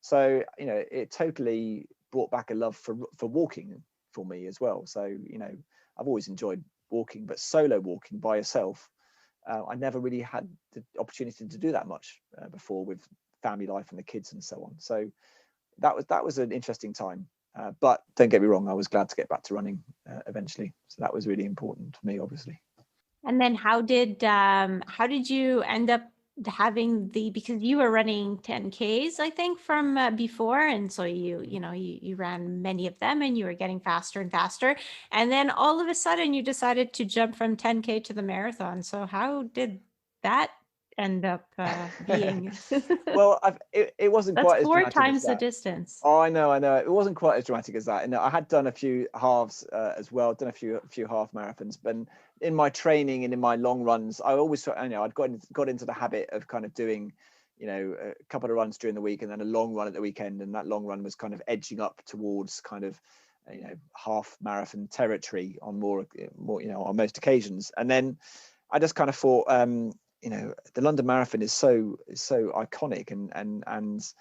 C: So, you know, it totally brought back a love for walking for me as well. So, you know, I've always enjoyed walking, but solo walking by yourself, I never really had the opportunity to do that much before, with family life and the kids and so on. So that was an interesting time. But don't get me wrong, I was glad to get back to running eventually. So that was really important for me, obviously.
B: And then how did you end up having because you were running 10Ks, I think, from before, and so you ran many of them, and you were getting faster and faster, and then all of a sudden you decided to jump from 10K to the marathon. So how did that end up being?
C: Well, it wasn't
B: That's
C: quite as
B: 4
C: dramatic as
B: times the
C: that.
B: distance.
C: Oh, I know. It wasn't quite as dramatic as that. And I had done a few halves as well. Done a few half marathons. But in my training and in my long runs, I always, I'd got into the habit of kind of doing, you know, a couple of runs during the week and then a long run at the weekend. And that long run was kind of edging up towards kind of, you know, half marathon territory on more, you know, on most occasions. And then I just kind of thought, you know, the London Marathon is so iconic and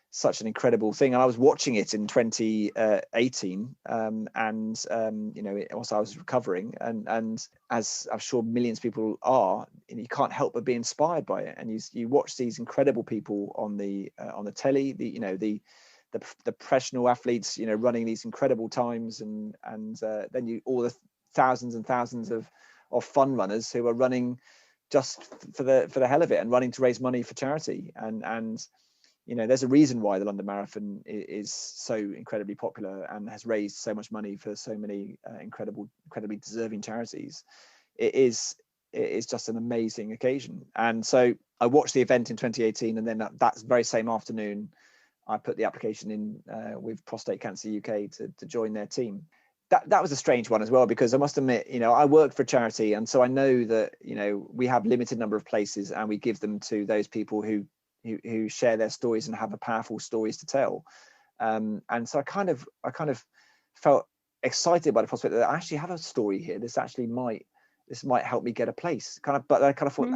C: such an incredible thing. And I was watching it in 2018, you know, also I was recovering, and as I'm sure millions of people are, you can't help but be inspired by it. And you watch these incredible people on the telly, the professional athletes, you know, running these incredible times, and then all the thousands and thousands of fun runners who are running just for the hell of it and running to raise money for charity. And you know, there's a reason why the London Marathon is so incredibly popular and has raised so much money for so many incredibly deserving charities. It is just an amazing occasion. And so I watched the event in 2018, and then that very same afternoon, I put the application in with Prostate Cancer UK to join their team. That was a strange one as well, because I must admit, you know, I work for charity, and so I know that, you know, we have limited number of places, and we give them to those people who share their stories and have a powerful stories to tell. And so I kind of felt excited by the prospect that I actually have a story here. This might help me get a place. But I kind of thought,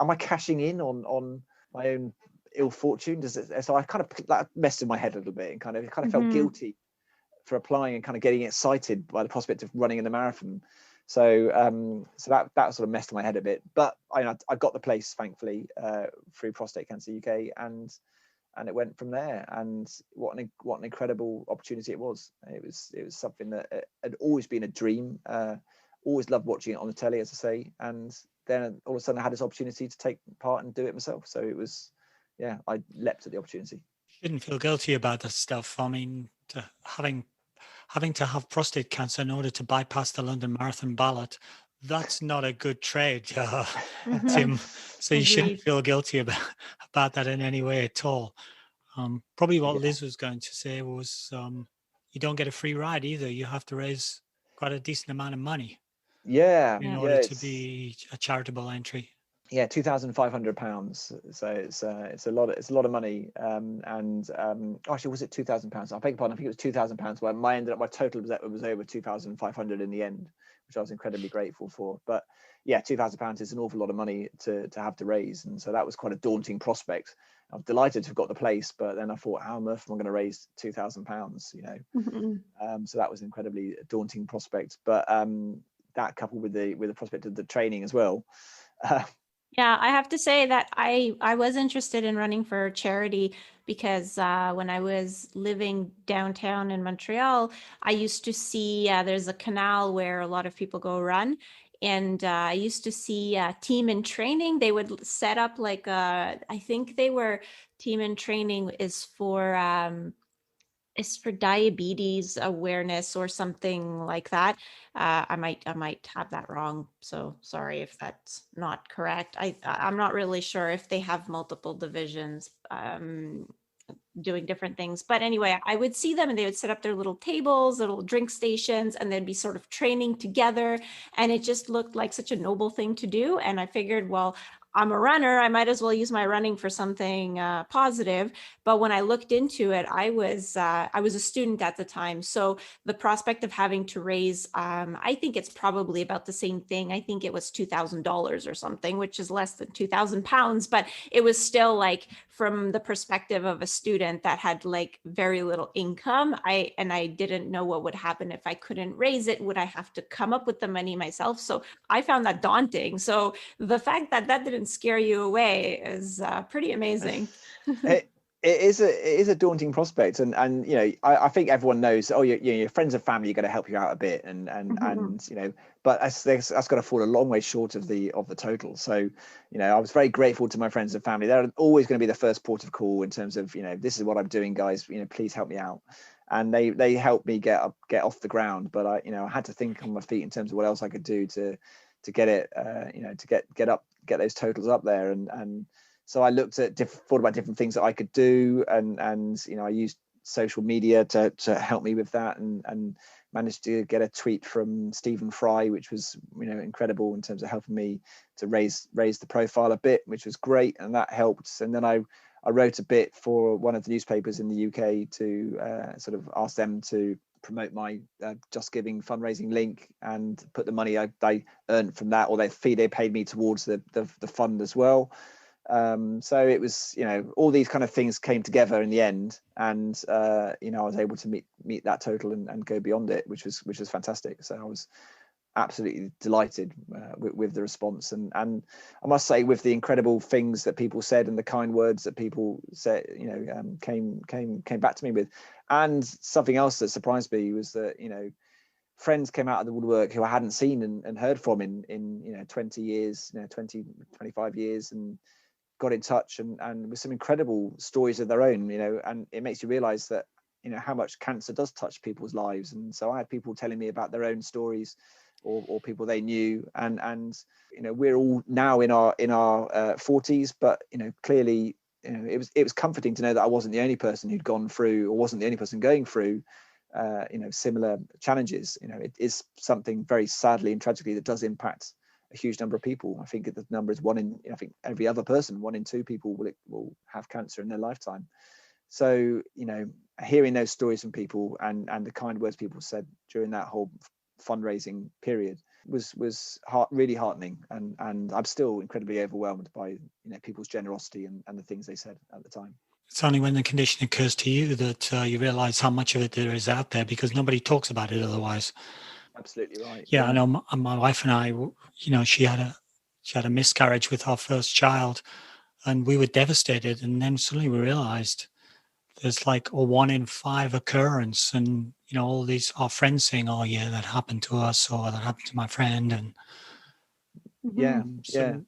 C: am I cashing in on my own ill fortune? So I kind of that messed in my head a little bit, and kind of felt guilty for applying and kind of getting excited by the prospect of running in the marathon. So that sort of messed my head a bit, but I got the place, thankfully, through Prostate Cancer UK, and it went from there. And what an incredible opportunity it was. It was something that had always been a dream. Always loved watching it on the telly, as I say, and then all of a sudden I had this opportunity to take part and do it myself. So it was, yeah, I leapt at the opportunity.
A: Shouldn't feel guilty about that stuff. I mean, having to have prostate cancer in order to bypass the London Marathon ballot, that's not a good trade, Tim. So you shouldn't
B: Agreed.
A: feel guilty about that in any way at all. Probably what
C: Yeah.
A: Liz was going to say was you don't get a free ride either. You have to raise quite a decent amount of money in order to be a charitable entry.
C: Yeah, £2,500. So it's a lot of money. Actually, was it £2,000? I beg your pardon. I think it was £2,000. Where my total was over 2,500 in the end, which I was incredibly grateful for. But yeah, £2,000 is an awful lot of money to have to raise, and so that was quite a daunting prospect. I was delighted to have got the place, but then I thought, how on earth am I going to raise £2,000? So that was an incredibly daunting prospect. But that coupled with the prospect of the training as well.
B: Yeah, I have to say that I was interested in running for charity because when I was living downtown in Montreal, I used to see there's a canal where a lot of people go run. And I used to see Team in Training. They would set up like I think they were Team in Training is for diabetes awareness or something like that. I might have that wrong, so sorry if that's not correct. I'm not really sure if they have multiple divisions doing different things, but anyway, I would see them and they would set up their little tables, little drink stations, and they'd be sort of training together, and it just looked like such a noble thing to do. And I figured, well, I'm a runner, I might as well use my running for something positive. But when I looked into it, I was a student at the time, so the prospect of having to raise, I think it's probably about the same thing. I think it was $2,000 or something, which is less than £2,000, but it was still like, from the perspective of a student that had like very little income, I didn't know what would happen if I couldn't raise it. Would I have to come up with the money myself? So I found that daunting. So the fact that didn't scare you away is pretty amazing.
C: It is a daunting prospect, and I think everyone knows. Oh, your friends and family are going to help you out a bit, and but that's got to fall a long way short of the total. So I was very grateful to my friends and family. They're always going to be the first port of call in terms of this is what I'm doing, guys. Please help me out, and they helped me get off the ground. But I had to think on my feet in terms of what else I could do to get it to get those totals up there, and so I looked at thought about different things that I could do, and I used social media to help me with that, and managed to get a tweet from Stephen Fry, which was incredible in terms of helping me to raise the profile a bit, which was great, and that helped. And then I wrote a bit for one of the newspapers in the UK to sort of ask them to promote my Just Giving fundraising link and put the money I earned from that, or their fee they paid me, towards the fund as well. So it was, all these kind of things came together in the end, and I was able to meet that total and go beyond it, which was fantastic. So I was absolutely delighted with the response, and I must say, with the incredible things that people said and the kind words that people said, came back to me with. And something else that surprised me was that friends came out of the woodwork who I hadn't seen and heard from in 20 years, 20, 25 years, and got in touch and with some incredible stories of their own, and it makes you realize that how much cancer does touch people's lives. And so I had people telling me about their own stories, or people they knew, and we're all now in our 40s, but clearly it was comforting to know that I wasn't the only person who'd gone through, or wasn't the only person going through similar challenges. It is something very sadly and tragically that does impact a huge number of people. I think the number is I think every other person, 1 in 2 people will have cancer in their lifetime. So hearing those stories from people and the kind words people said during that whole fundraising period was really heartening, and I'm still incredibly overwhelmed by people's generosity and the things they said at the time.
A: It's only when the condition occurs to you that you realize how much of it there is out there, because nobody talks about it otherwise.
C: Absolutely right.
A: Yeah, I know my wife and I, she had a miscarriage with our first child, and we were devastated. And then suddenly we realized there's like a 1 in 5 occurrence, and all these our friends saying, "Oh yeah, that happened to us," or "that happened to my friend," and
C: Yeah,
A: so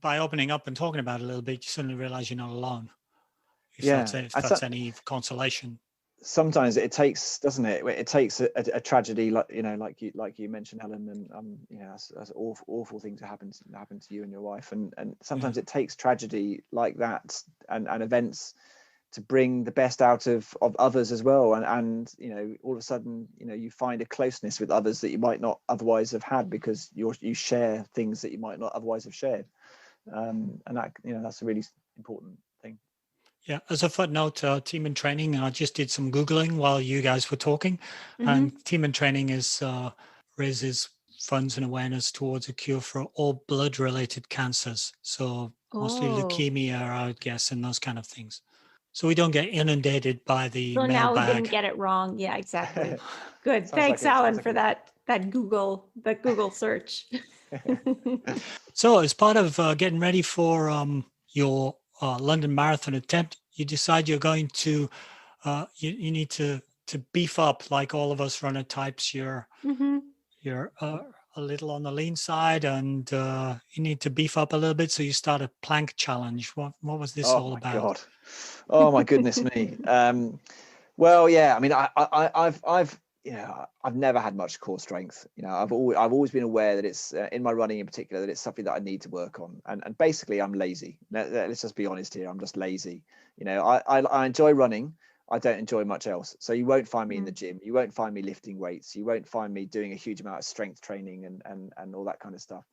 A: by opening up and talking about it a little bit, you suddenly realize you're not alone. If
C: yeah.
A: that's any consolation.
C: Sometimes it takes, doesn't it? It takes a tragedy, like you mentioned, Helen, and that's awful thing to happen to you and your wife, and sometimes it takes tragedy like that and events to bring the best out of others as well, and all of a sudden you find a closeness with others that you might not otherwise have had, because you share things that you might not otherwise have shared, and that that's a really important thing.
A: Yeah, as a footnote, team in training, I just did some Googling while you guys were talking, and team in training raises funds and awareness towards a cure for all blood-related cancers. So mostly leukemia, I would guess, and those kind of things. So we don't get inundated by the
B: So now we
A: mailbag.
B: didn't get it wrong. Yeah, exactly. Good. Thanks, Alan, for that Google search.
A: So as part of getting ready for your London Marathon attempt, you decide you're going to you need to beef up, like all of us runner types. You're a little on the lean side, and you need to beef up a little bit. So you start a plank challenge. What was this all about?
C: God. Oh my goodness me. Well, yeah. I mean, I've never had much core strength. I've always been aware that it's in my running in particular, that it's something that I need to work on. And basically, I'm lazy. Let's just be honest here. I'm just lazy. I enjoy running. I don't enjoy much else. So you won't find me in the gym. You won't find me lifting weights. You won't find me doing a huge amount of strength training and all that kind of stuff.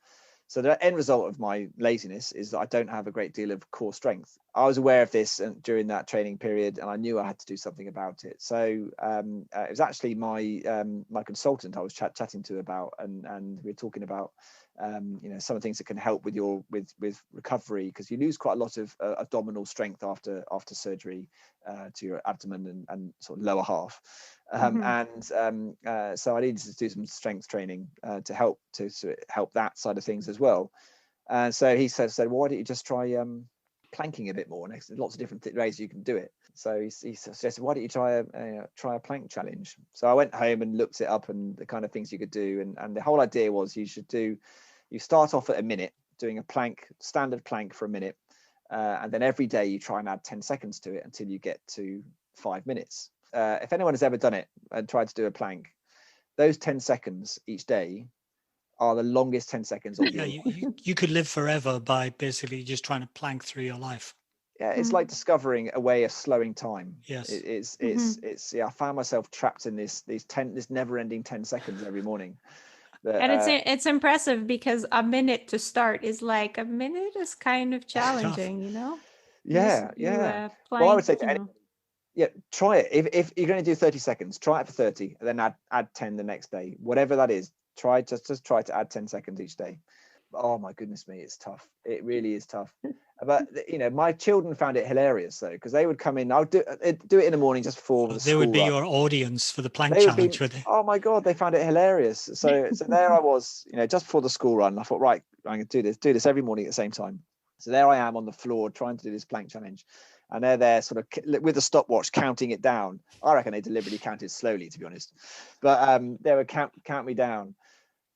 C: So the end result of my laziness is that I don't have a great deal of core strength. I was aware of this during that training period, and I knew I had to do something about it. So it was actually my consultant I was chatting to about, and we were talking about some of the things that can help with with recovery, because you lose quite a lot of abdominal strength after surgery to your abdomen and sort of lower half. So I needed to do some strength training to help that side of things as well. So he said, well, why don't you just try planking a bit more? And there's lots of different ways you can do it. So he suggested, why don't you try a plank challenge? So I went home and looked it up and the kind of things you could do. And the whole idea was you start off at a minute, doing a standard plank for a minute. And then every day you try and add 10 seconds to it until you get to 5 minutes. If anyone has ever done it and tried to do a plank, those 10 seconds each day are the longest 10 seconds of your life.
A: You could live forever by basically just trying to plank through your life.
C: Yeah, it's like discovering a way of slowing time.
A: Yes,
C: it's I found myself trapped in this never-ending 10 seconds every morning.
B: And it's impressive, because a minute to start is like a minute is kind of challenging,
C: Yeah. Well, I would say to anyone, try it. If you're going to do 30 seconds, try it for 30, and then add 10 the next day, whatever that is. Just try to add 10 seconds each day. Oh my goodness me, it's tough. It really is tough. But my children found it hilarious though, because they would come in. I would do it in the morning just before the school
A: They would be
C: run.
A: your audience for the plank challenge, would they?
C: Oh my God, they found it hilarious. So there I was, just before the school run. I thought, right, I'm going to do this every morning at the same time. So there I am on the floor trying to do this plank challenge. And they're there sort of with a stopwatch counting it down. I reckon they deliberately counted slowly, to be honest. But they would count me down.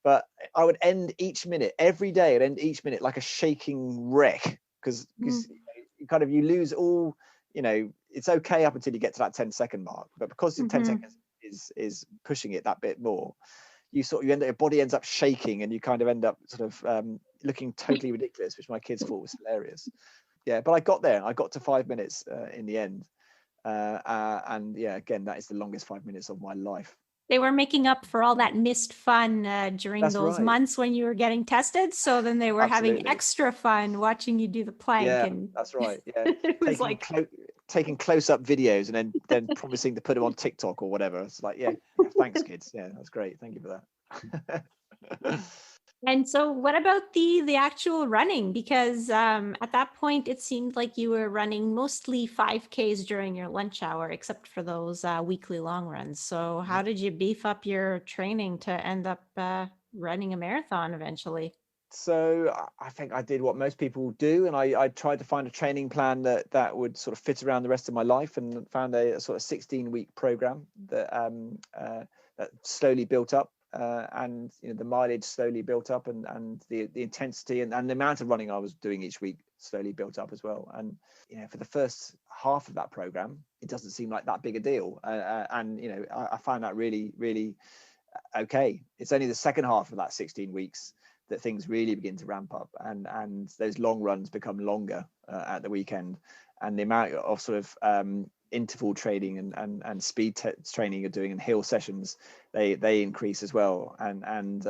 C: But I would end each minute, every day, I'd end each minute like a shaking wreck, because you lose all, it's okay up until you get to that 10-second mark. But because the 10 seconds is pushing it that bit more, you your body ends up shaking, and you kind of end up sort of looking totally ridiculous, which my kids thought was hilarious. Yeah, but I got there. I got to 5 minutes in the end. And yeah, again, that is the longest 5 minutes of my life.
B: They were making up for all that missed fun during those months when you were getting tested. So then they were having extra fun watching you do the plank.
C: Yeah, that's right. Yeah, it was taking close-up videos and then promising to put them on TikTok or whatever. It's like, yeah, thanks, kids. Yeah, that's great. Thank you for that.
B: And so what about the actual running? Because at that point, it seemed like you were running mostly 5Ks during your lunch hour, except for those weekly long runs. So how did you beef up your training to end up running a marathon eventually?
C: So I think I did what most people do, and I tried to find a training plan that would sort of fit around the rest of my life, and found a sort of 16-week program that slowly built up, and the mileage slowly built up, and the intensity and the amount of running I was doing each week slowly built up as well. And for the first half of that program, it doesn't seem like that big a deal, and I found that really, really okay. It's only the second half of that 16 weeks that things really begin to ramp up, and those long runs become longer at the weekend, and the amount of sort of interval training and speed training you're doing and hill sessions, they increase as well, and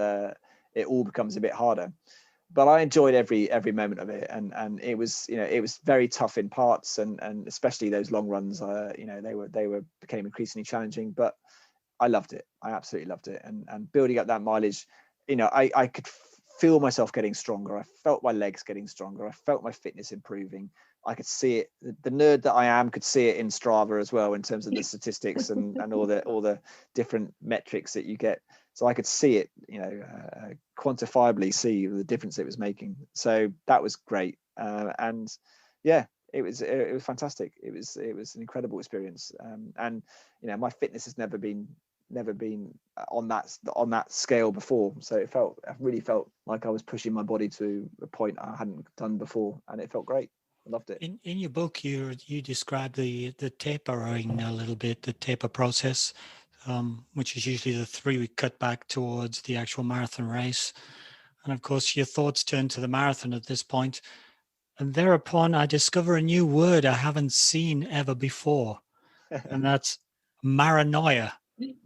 C: it all becomes a bit harder. But I enjoyed every moment of it, and it was very tough in parts, and especially those long runs, they became increasingly challenging, but I loved it. I absolutely loved it. And building up that mileage, I could feel myself getting stronger. I felt my legs getting stronger. I felt my fitness improving. I could see it. The nerd that I am could see it in Strava as well, in terms of the statistics and all the different metrics that you get. So I could see it, quantifiably see the difference it was making. So that was great. And yeah, it was fantastic. It was an incredible experience. And my fitness has never been on that scale before, so I really felt like I was pushing my body to a point I hadn't done before, and it felt great. I loved it.
A: In your book, you describe the tapering a little bit, the taper process, which is usually the 3-week cutback towards the actual marathon race. And of course, your thoughts turn to the marathon at this point. And thereupon, I discover a new word I haven't seen ever before, and that's paranoia.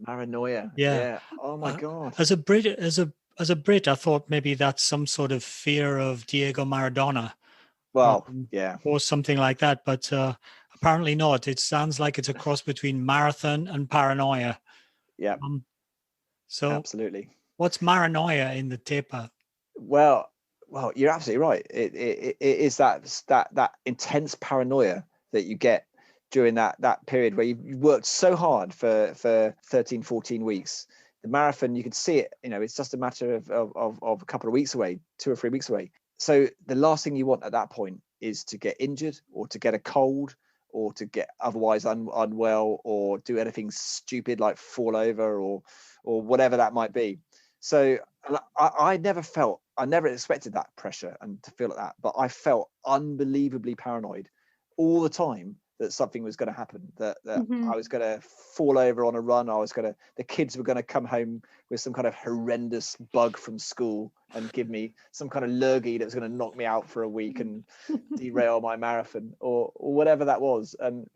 C: Paranoia.
A: Yeah.
C: Yeah. Oh my God.
A: As a Brit, I thought maybe that's some sort of fear of Diego Maradona,
C: Well, yeah.
A: or something like that. But apparently not. It sounds like it's a cross between marathon and paranoia.
C: Yeah.
A: So,
C: Absolutely.
A: what's paranoia in the taper?
C: Well, you're absolutely right. It is that intense paranoia that you get during that period where you've worked so hard for 13, 14 weeks. The marathon, you can see it, it's just a matter of a couple of weeks away, 2 or 3 weeks away. So the last thing you want at that point is to get injured, or to get a cold, or to get otherwise unwell, or do anything stupid like fall over, or whatever that might be. So I never expected that pressure and to feel like that, but I felt unbelievably paranoid all the time that something was going to happen, that
B: Mhm.
C: I was going to fall over on a run. The kids were going to come home with some kind of horrendous bug from school and give me some kind of lurgy that was going to knock me out for a week and derail my marathon, or whatever that was. And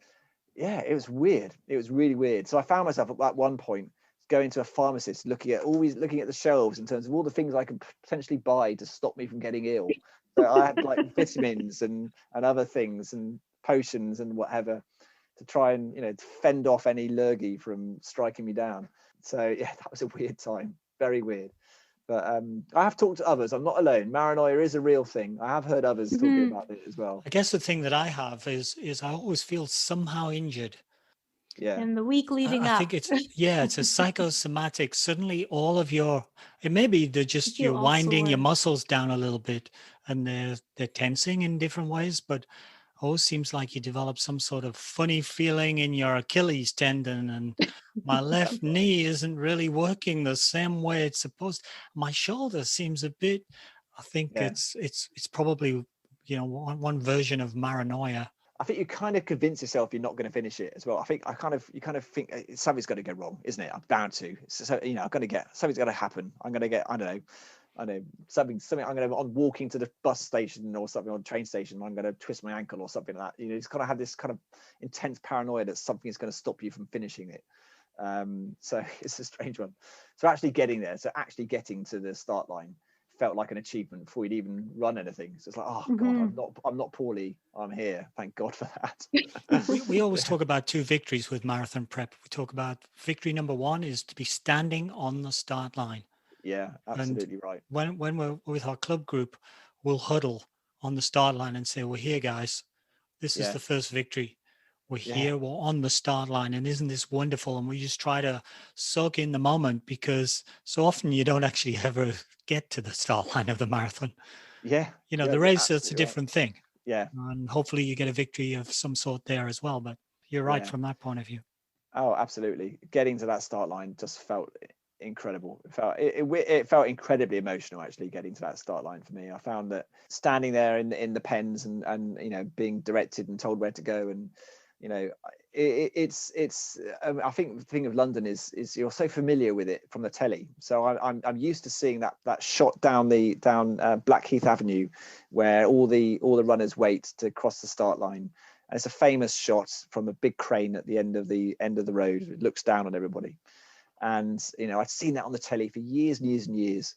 C: yeah, it was weird. It was really weird. So I found myself at one point going to a pharmacist, always looking at the shelves in terms of all the things I could potentially buy to stop me from getting ill. So I had like vitamins and other things and potions and whatever to try and fend off any lurgy from striking me down. So yeah, that was a weird time, very weird. But I have talked to others. I'm not alone. Paranoia is a real thing. I have heard others talking about it as well.
A: I guess the thing that I have is I always feel somehow injured.
C: Yeah,
B: In the week leading
A: I think
B: up,
A: it's a psychosomatic. Suddenly, all of it may be
B: you
A: you're
B: feel all
A: winding your
B: sore.
A: muscles down a little bit, and they're tensing in different ways. But always seems like you develop some sort of funny feeling in your Achilles tendon, and my left knee isn't really working the same way it's supposed. My shoulder seems a bit. I think
C: yeah.
A: it's probably one version of paranoia.
C: I think you kind of convince yourself you're not going to finish it as well. I think you kind of think something's going to go wrong, isn't it? I'm bound to. So I'm going to get something's going to happen. I'm going to get I don't know something. I'm going to on walking to the bus station or something, on the train station. I'm going to twist my ankle or something like that. It's kind of have this kind of intense paranoia that something is going to stop you from finishing it. So it's a strange one. So actually getting there, actually getting to the start line felt like an achievement before you'd even run anything. So it's like, oh God, I'm not poorly. I'm here. Thank God for that.
A: We always talk about 2 victories with marathon prep. We talk about victory number 1 is to be standing on the start line.
C: Yeah,
A: And
C: absolutely right.
A: when we're with our club group, we'll huddle on the start line and say, "We're here, guys. This is
C: Yeah,
A: the first victory. We're
C: yeah,
A: here. We're on the start line, and isn't this wonderful?" And we just try to soak in the moment, because so often you don't actually ever get to the start line of the marathon.
C: yeah,
A: The
C: you're
A: race is a
C: absolutely right.
A: different thing,
C: Yeah,
A: and hopefully you get a victory of some sort there as well. But you're right
C: yeah.
A: from that point of view.
C: Oh, absolutely. Getting to that start line just felt incredible. It felt incredibly emotional, actually, getting to that start line for me. I found that standing there in the pens, and being directed and told where to go, and it's I think the thing of London is you're so familiar with it from the telly. So I'm used to seeing that shot down Blackheath Avenue, where all the runners wait to cross the start line. And it's a famous shot from a big crane at the end of the road. It looks down on everybody. And I'd seen that on the telly for years and years and years.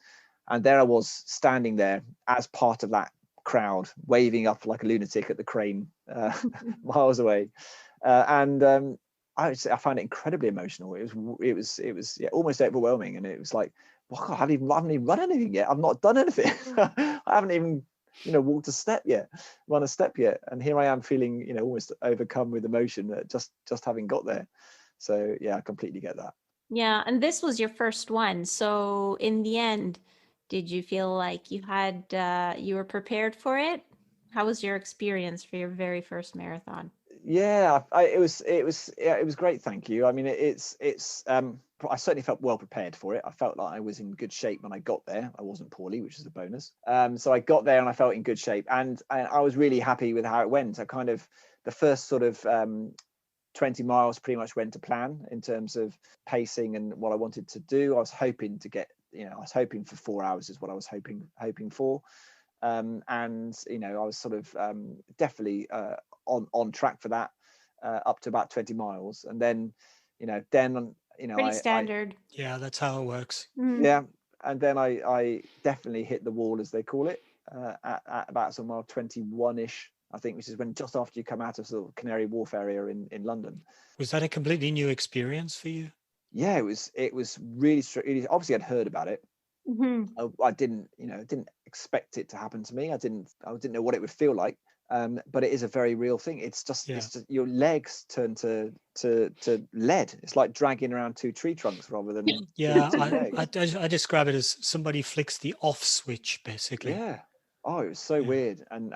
C: And there I was, standing there as part of that crowd, waving up like a lunatic at the crane, miles away. I found it incredibly emotional. It was almost overwhelming, and it was like, well, God, I haven't even run anything yet. I've not done anything. I haven't even walked a step yet, run a step yet, and here I am feeling almost overcome with emotion at just having got there. So yeah, I completely get that.
B: Yeah, and this was your first one. So in the end, did you feel like you were prepared for it? How was your experience for your very first marathon?
C: Yeah, it was great, thank you. I mean, I certainly felt well prepared for it. I felt like I was in good shape when I got there. I wasn't poorly, which is a bonus. So I got there and I felt in good shape, and I was really happy with how it went. I kind of, the first sort of 20 miles pretty much went to plan in terms of pacing and what I wanted to do. I was hoping to get, I was hoping for 4 hours is what I was hoping for. And I was sort of definitely on track for that, up to about 20 miles, and then
B: Pretty
C: I
B: standard.
A: Yeah, that's how it works.
B: Mm.
C: yeah, and then I definitely hit the wall, as they call it, at about sort of mile 21ish, I think, which is when just after you come out of sort of Canary Wharf area in London.
A: Was that a completely new experience for you?
C: Yeah, it was really obviously I'd heard about it.
B: Mhm.
C: I didn't expect it to happen to me. I didn't know what it would feel like. But it is a very real thing. It's just your legs turn to lead. It's like dragging around two tree trunks rather than
A: Yeah,
C: two legs.
A: I describe it as somebody flicks the off switch, basically.
C: Yeah. Oh, it was so
A: Yeah.
C: weird. And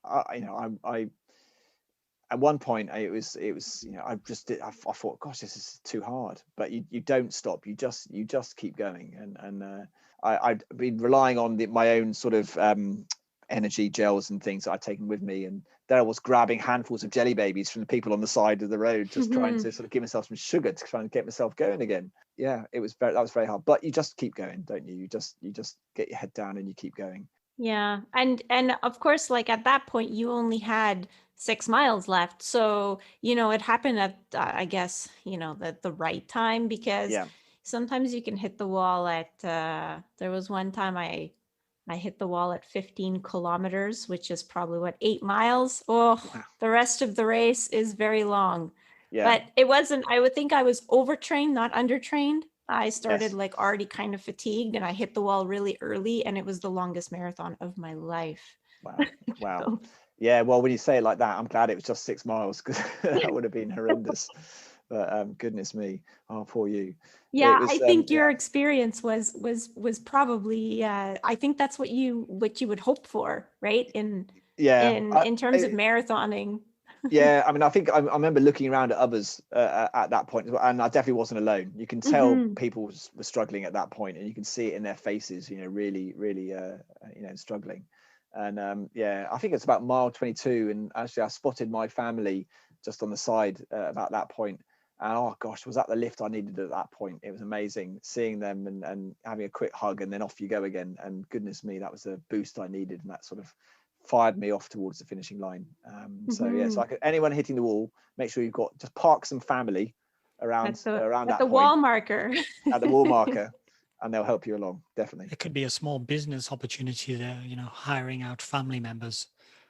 C: I at one point it was I thought, gosh, this is too hard. But you don't stop. You just keep going. And I'd been relying on my own sort of energy gels and things that I'd taken with me, and there I was grabbing handfuls of jelly babies from the people on the side of the road, just trying to sort of give myself some sugar to try and get myself going again. Yeah, that was very hard, but you just keep going, don't you? You just get your head down and you keep going.
B: Yeah. And of course, like at that point, you only had 6 miles left. So, it happened at, I guess, the right time, because
C: Yeah.
B: sometimes you can hit the wall at, there was one time I hit the wall at 15 kilometers, which is probably what, 8 miles. Oh,
C: Wow.
B: the rest of the race is very long.
C: Yeah.
B: But it wasn't, I would think I was overtrained, not undertrained. I started
C: Yes.
B: like already kind of fatigued, and I hit the wall really early, and it was the longest marathon of my life.
C: Wow. Wow.
B: So,
C: Yeah, well, when you say it like that, I'm glad it was just 6 miles, because that would have been horrendous. But goodness me, oh, poor you. It
B: yeah, I
C: was
B: think
C: yeah.
B: your experience was probably I think that's what you would hope for, right? In
C: Yeah.
B: in terms of marathoning.
C: Yeah, I mean, I think I remember looking around at others at that point, and I definitely wasn't alone. You can tell
B: Mhm.
C: people were struggling at that point, and you can see it in their faces. Really, really, struggling. And yeah, I think it's about mile 22, and actually, I spotted my family just on the side about that point. And oh gosh, was that the lift I needed at that point? It was amazing seeing them and having a quick hug, and then off you go again. And goodness me, that was the boost I needed, and that sort of fired me off towards the finishing line. So yeah, so anyone hitting the wall, make sure you've got, just park some family around
B: At
C: that
B: the
C: point
B: wall marker.
C: at the wall marker, and they'll help you along, definitely.
A: It could be a small business opportunity there, hiring out family members.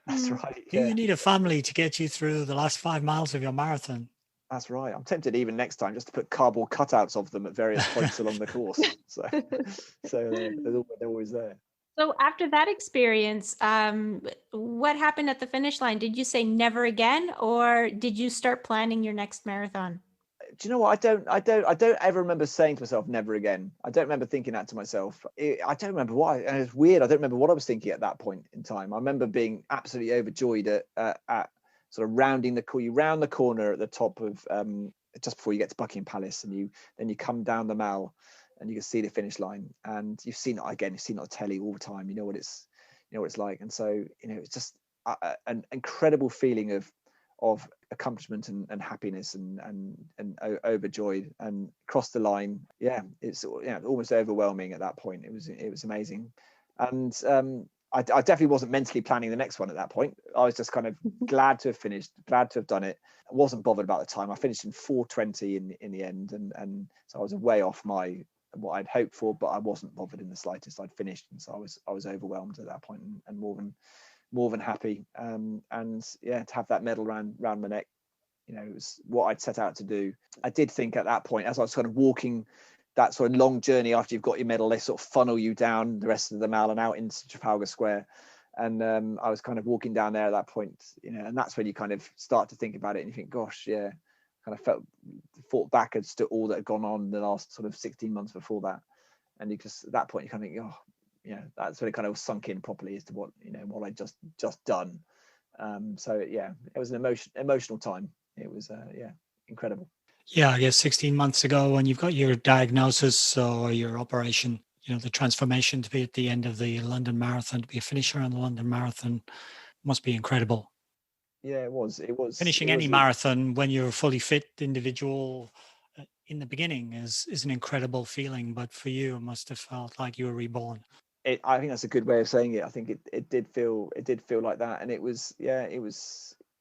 C: That's right.
A: Do
C: Yeah.
A: you need a family to get you through the last 5 miles of your marathon?
C: That's right. I'm tempted even next time just to put cardboard cutouts of them at various points along the course. So they're always there.
B: So after that experience, what happened at the finish line? Did you say never again, or did you start planning your next marathon?
C: Do you know what? I don't ever remember saying to myself never again. I don't remember thinking that to myself. I don't remember why, and it's weird. I don't remember what I was thinking at that point in time. I remember being absolutely overjoyed at sort of rounding the corner. You round the corner at the top of just before you get to Buckingham Palace, and you come down the Mall, and you can see the finish line, and you've seen it again. You've seen it on telly all the time. You know what it's like, and so it's just an incredible feeling of accomplishment and happiness and overjoyed and crossed the line. Yeah, it's almost overwhelming at that point. It was amazing, and I definitely wasn't mentally planning the next one at that point. I was just kind of glad to have finished, glad to have done it. I wasn't bothered about the time. I finished in 4:20 in the end, and so I was way off what I'd hoped for, but I wasn't bothered in the slightest. I'd finished, and so I was overwhelmed at that point and more than happy. And yeah, to have that medal round my neck, it was what I'd set out to do. I did think at that point, as I was kind of walking that sort of long journey after you've got your medal, they sort of funnel you down the rest of the Mall and out into Trafalgar Square. And I was kind of walking down there at that point, and that's when you kind of start to think about it and you think, gosh, yeah, kind of thought back as to all that had gone on the last sort of 16 months before that. And you just, at that point, you kind of think, oh, that's when it kind of sunk in properly as to what I just done. So yeah, it was an emotional time. It was incredible.
A: Yeah, I guess 16 months ago when you've got your diagnosis or your operation, the transformation to be at the end of the London Marathon, to be a finisher on the London Marathon must be incredible.
C: Yeah, it was.
A: Finishing any marathon when you're a fully fit individual in the beginning is an incredible feeling, but for you, it must have felt like you were reborn.
C: I think that's a good way of saying it. I think it did feel like that, and it was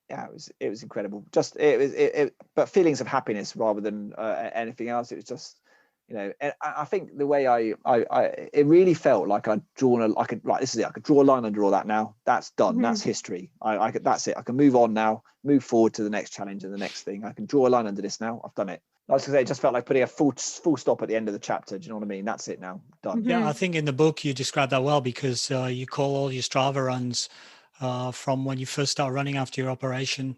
C: incredible. Just but feelings of happiness rather than anything else. It was just, and I think the way I it really felt like I'd drawn this is it. I could draw a line under all that now. That's done. Mm-hmm. That's history. That's it. I can move on now, move forward to the next challenge and the next thing. I can draw a line under this now. I've done it. I was going to say, it just felt like putting a full stop at the end of the chapter. Do you know what I mean? That's it now. Done.
A: Mm-hmm. Yeah, I think in the book you describe that well, because you call all your Strava runs from when you first start running after your operation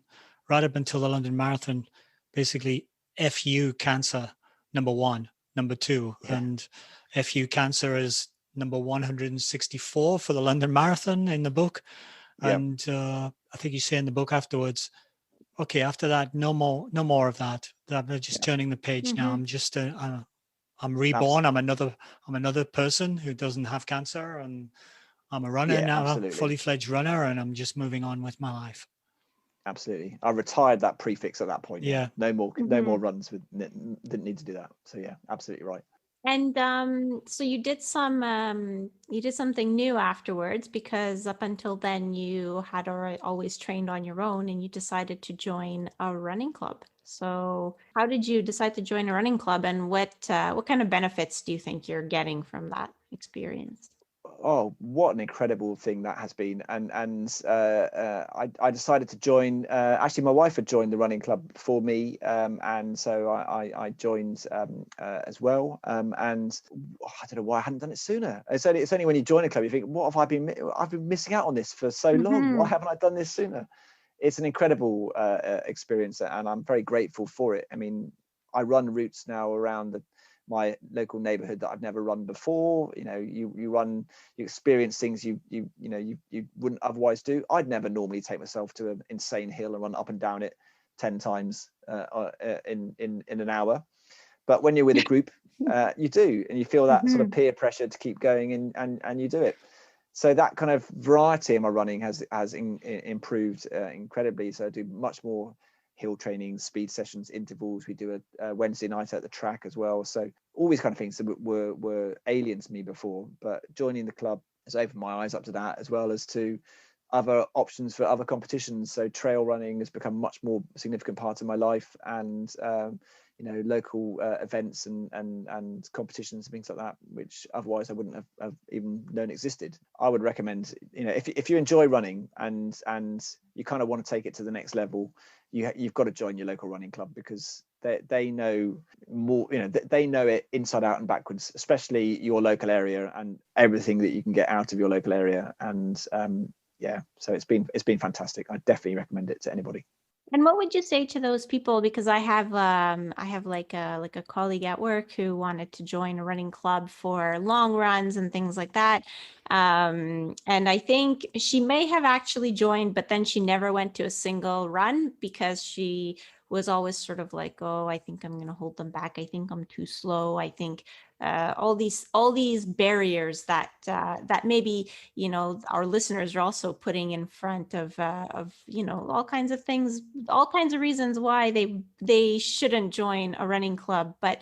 A: right up until the London Marathon, basically FU cancer, number 1, number 2. Yeah. And FU cancer is number 164 for the London Marathon in the book. Yeah. And I think you say in the book afterwards, okay, after that, no more of that. I'm just turning the page now. I'm just I'm reborn. Absolutely. I'm another person who doesn't have cancer, and I'm a runner now, absolutely. A fully fledged runner, and I'm just moving on with my life.
C: Absolutely. I retired that prefix at that point. Yeah. No more runs didn't need to do that. So yeah, absolutely right.
B: And so you did something new afterwards, because up until then you had always trained on your own, and you decided to join a running club. So how did you decide to join a running club, and what kind of benefits do you think you're getting from that experience?
C: Oh, what an incredible thing that has been. And I decided to join, actually my wife had joined the running club before me, and so I joined as well, and I don't know why I hadn't done it sooner. It's only when you join a club you think, what have I've been missing out on this for so long. Why haven't I done this sooner? It's an incredible experience, and I'm very grateful for it. I mean, I run routes now around my local neighborhood that I've never run before. You experience things you wouldn't otherwise do. I'd never normally take myself to an insane hill and run up and down it 10 times in an hour, but when you're with a group, you do, and you feel that sort of peer pressure to keep going, and you do it. So that kind of variety in my running has improved incredibly. So I do much more hill training, speed sessions, intervals. We do a Wednesday night at the track as well. So all these kind of things that were alien to me before, but joining the club has opened my eyes up to that, as well as to other options for other competitions. So trail running has become much more significant part of my life, and local events and competitions and things like that, which otherwise I wouldn't have even known existed. I would recommend, if you enjoy running and you kind of want to take it to the next level, you've got to join your local running club, because they know more, they know it inside out and backwards, especially your local area and everything that you can get out of your local area. And so it's been fantastic. I definitely recommend it to anybody.
B: And what would you say to those people? Because I have like a colleague at work who wanted to join a running club for long runs and things like that. And I think she may have actually joined, but then she never went to a single run because she was always sort of like, oh, I think I'm going to hold them back. I think I'm too slow. I think all these barriers that maybe our listeners are also putting in front of all kinds of things, all kinds of reasons why they shouldn't join a running club. But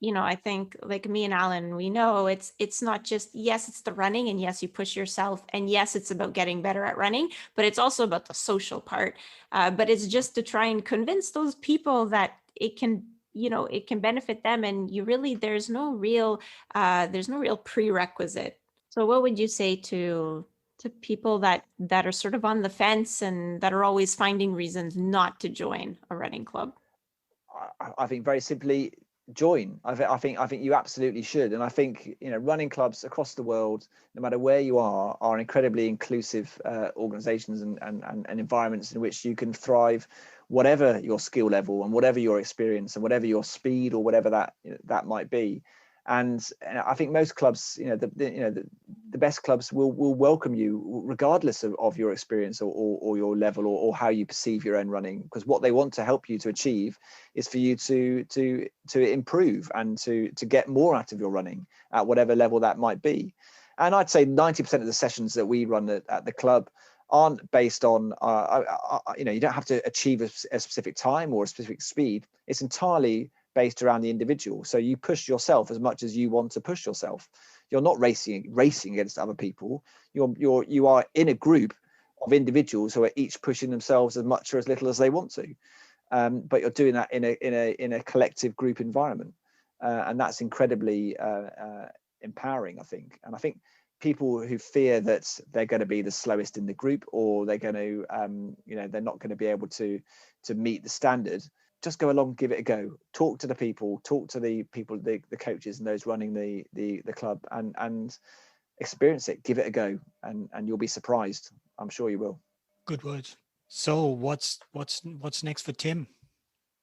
B: I think, like me and Alan, we know it's not just, yes, it's the running, and yes, you push yourself, and yes, it's about getting better at running, but it's also about the social part. But it's just to try and convince those people that it can benefit them, and there's no real prerequisite. So what would you say to people that are sort of on the fence and that are always finding reasons not to join a running club?
C: I think very simply, join. I think you absolutely should. And I think running clubs across the world, no matter where you are incredibly inclusive organizations and environments in which you can thrive, whatever your skill level and whatever your experience and whatever your speed or whatever that might be. And I think most clubs, the best clubs will welcome you regardless of your experience or your level or how you perceive your own running, because what they want to help you to achieve is for you to improve and to get more out of your running at whatever level that might be. And I'd say 90% of the sessions that we run at the club aren't based on, you don't have to achieve a specific time or a specific speed. It's entirely based around the individual. So you push yourself as much as you want to push yourself. You're not racing against other people. You are in a group of individuals who are each pushing themselves as much or as little as they want to. But you're doing that in a collective group environment, and that's incredibly empowering, I think. And I think people who fear that they're going to be the slowest in the group, or they're going to, they're not going to be able to meet the standard, just go along, give it a go. Talk to the people, the coaches and those running the club, and experience it. Give it a go, and you'll be surprised. I'm sure you will.
A: Good words. So what's next for Tim?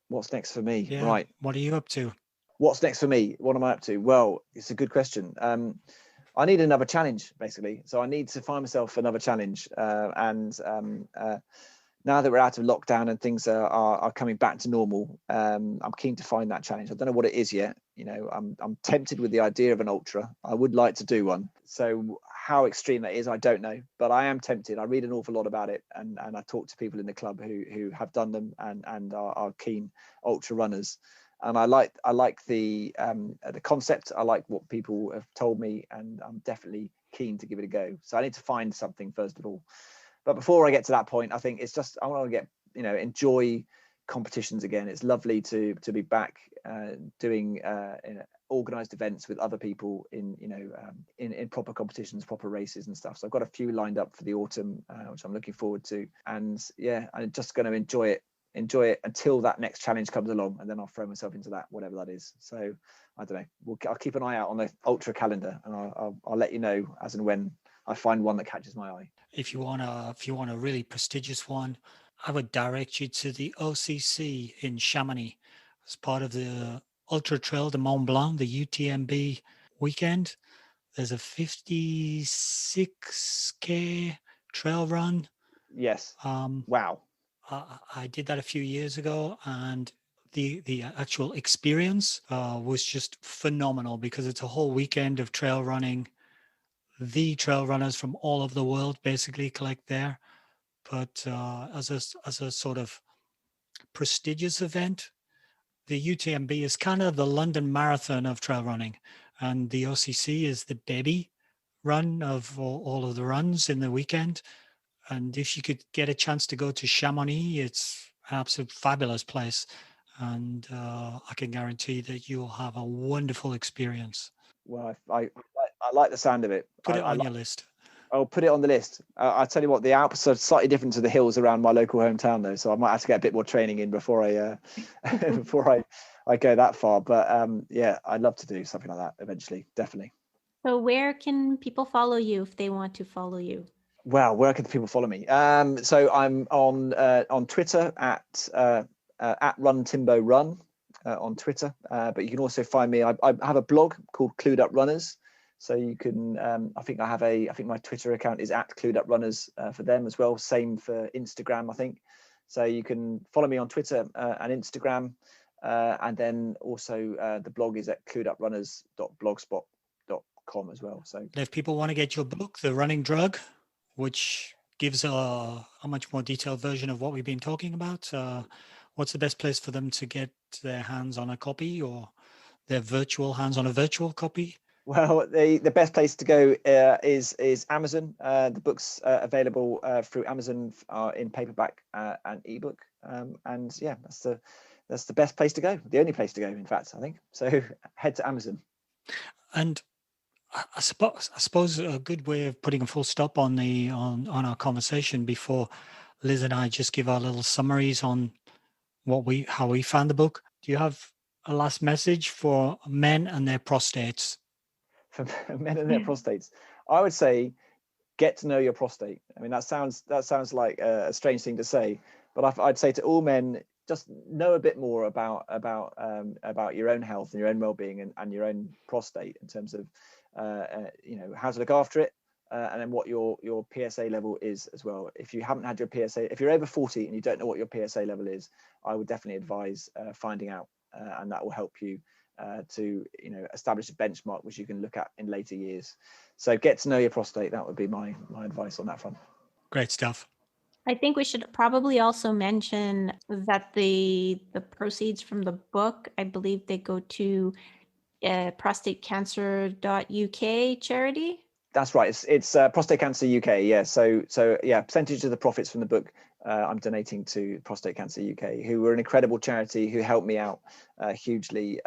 C: What's next for me?
A: Yeah,
C: right.
A: What are you up to?
C: What's next for me? What am I up to? Well, it's a good question. I need another challenge, basically. So I need to find myself another challenge. Now that we're out of lockdown and things are coming back to normal, I'm keen to find that challenge. I don't know what it is yet. I'm tempted with the idea of an ultra. I would like to do one. So how extreme that is, I don't know, but I am tempted. I read an awful lot about it, and I talk to people in the club who have done them and are keen ultra runners. And I like the concept. I like what people have told me, and I'm definitely keen to give it a go. So I need to find something first of all. But before I get to that point, I think it's just, I want to get, enjoy competitions again. It's lovely to be back doing organized events with other people in proper competitions, proper races and stuff. So I've got a few lined up for the autumn, which I'm looking forward to. And yeah, I'm just going to enjoy it until that next challenge comes along, and then I'll throw myself into that, whatever that is. So I don't know. I'll keep an eye out on the ultra calendar, and I'll let you know as and when I find one that catches my eye.
A: If you want a really prestigious one, I would direct you to the OCC in Chamonix as part of the Ultra Trail de Mont Blanc, the UTMB weekend. There's a 56K trail run.
C: Yes. Wow.
A: I did that a few years ago, and the actual experience was just phenomenal, because it's a whole weekend of trail running. The trail runners from all over the world basically collect there, but as a sort of prestigious event, the UTMB is kind of the London Marathon of trail running, and the OCC is the baby run of all of the runs in the weekend. And if you could get a chance to go to Chamonix, it's an absolute fabulous place. and I can guarantee that you'll have a wonderful experience.
C: Well, I like the sound of it.
A: Put it on your list.
C: I'll put it on the list. I'll tell you what, the Alps are slightly different to the hills around my local hometown, though, so I might have to get a bit more training in before I before I go that far. But yeah, I'd love to do something like that eventually, definitely.
B: So where can people follow you if they want to follow you?
C: Well, where can people follow me? So I'm on Twitter at RunTimboRun on Twitter, but you can also find me. I have a blog called Clued Up Runners. So you can, I think my Twitter account is at Clued Up Runners for them as well. Same for Instagram, I think. So you can follow me on Twitter and Instagram. And then also the blog is at clueduprunners.blogspot.com as well. So
A: if people want to get your book, The Running Drug, which gives a much more detailed version of what we've been talking about, what's the best place for them to get their hands on a copy, or their virtual hands on a virtual copy?
C: Well, the best place to go is Amazon. The book's available through Amazon in paperback and ebook. And yeah, that's the best place to go. The only place to go, in fact, I think. So head to Amazon.
A: And I suppose a good way of putting a full stop on our conversation before Liz and I just give our little summaries on how we found the book. Do you have a last message for men and their prostates?
C: For men and their prostates, I would say get to know your prostate. I mean, that sounds like a strange thing to say, but I'd say to all men, just know a bit more about your own health and your own well-being and your own prostate in terms of how to look after it, and then what your PSA level is as well. If you haven't had your PSA, if you're over 40 and you don't know what your PSA level is, I would definitely advise finding out, and that will help you to establish a benchmark which you can look at in later years. So get to know your prostate. That would be my advice on that front.
A: Great stuff.
B: I think we should probably also mention that the proceeds from the book, I believe they go to Prostate Cancer UK charity.
C: That's right. It's Prostate Cancer UK. Yeah. So yeah, percentage of the profits from the book I'm donating to Prostate Cancer UK, who were an incredible charity who helped me out hugely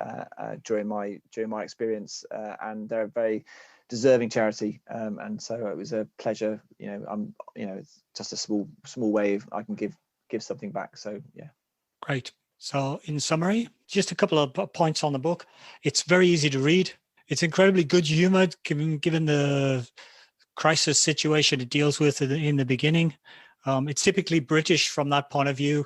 C: during my experience, and they're a very deserving charity, and so it was a pleasure. It's just a small way I can give something back. So yeah.
A: Great. So in summary, just a couple of points on the book. It's very easy to read. It's incredibly good humor, given the crisis situation it deals with in the beginning. It's typically British from that point of view.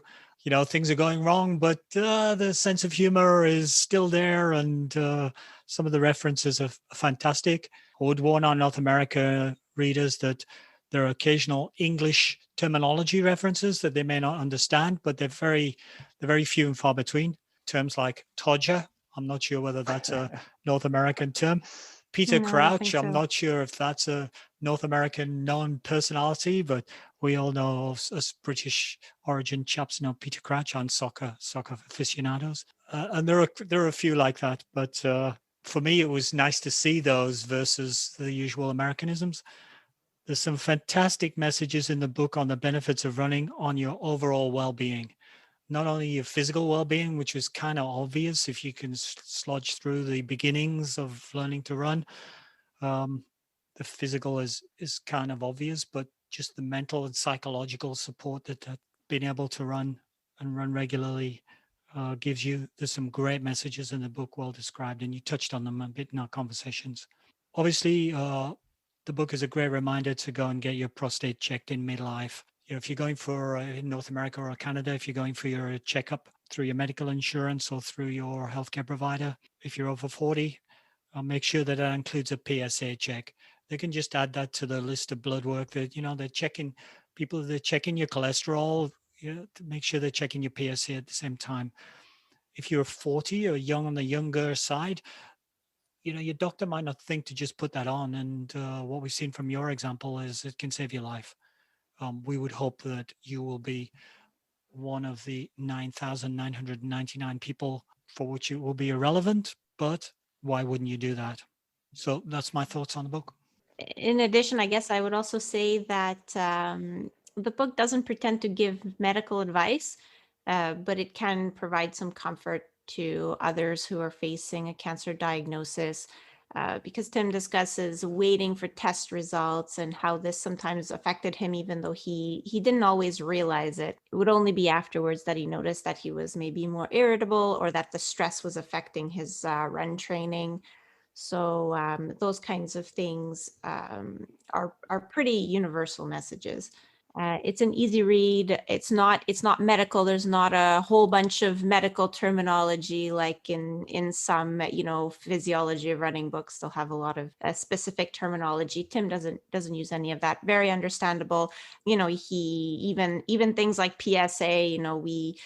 A: Things are going wrong, but the sense of humor is still there, and some of the references are fantastic. I would warn our North America readers that there are occasional English terminology references that they may not understand, but they're very few and far between. Terms like Todger, I'm not sure whether that's a North American term. Peter Crouch, I'm not sure if that's a North American non-personality, but we all know us British origin chaps know Peter Crouch on soccer aficionados. And there are a few like that, but for me, it was nice to see those versus the usual Americanisms. There's some fantastic messages in the book on the benefits of running on your overall well-being. Not only your physical well-being, which is kind of obvious if you can sludge through the beginnings of learning to run. The physical is kind of obvious, but just the mental and psychological support that being able to run and run regularly gives you. There's some great messages in the book, well described, and you touched on them a bit in our conversations. Obviously, the book is a great reminder to go and get your prostate checked in midlife. If you're going for in North America or Canada, if you're going for your checkup through your medical insurance or through your healthcare provider, if you're over 40, make sure that includes a PSA check. They can just add that to the list of blood work that, they're checking they're checking your cholesterol, to make sure they're checking your PSA at the same time. If you're 40 or young on the younger side, your doctor might not think to just put that on. And what we've seen from your example is it can save your life. We would hope that you will be one of the 9,999 people for which it will be irrelevant, but why wouldn't you do that? So that's my thoughts on the book.
B: In addition, I guess I would also say that the book doesn't pretend to give medical advice. but it can provide some comfort to others who are facing a cancer diagnosis. Because Tim discusses waiting for test results and how this sometimes affected him, even though he didn't always realize it. It would only be afterwards that he noticed that he was maybe more irritable, or that the stress was affecting his run training. So those kinds of things are pretty universal messages. It's an easy read. It's not medical. There's not a whole bunch of medical terminology like in some physiology of running books. They'll have a lot of specific terminology. Tim doesn't use any of that. Very understandable. He even things like PSA. We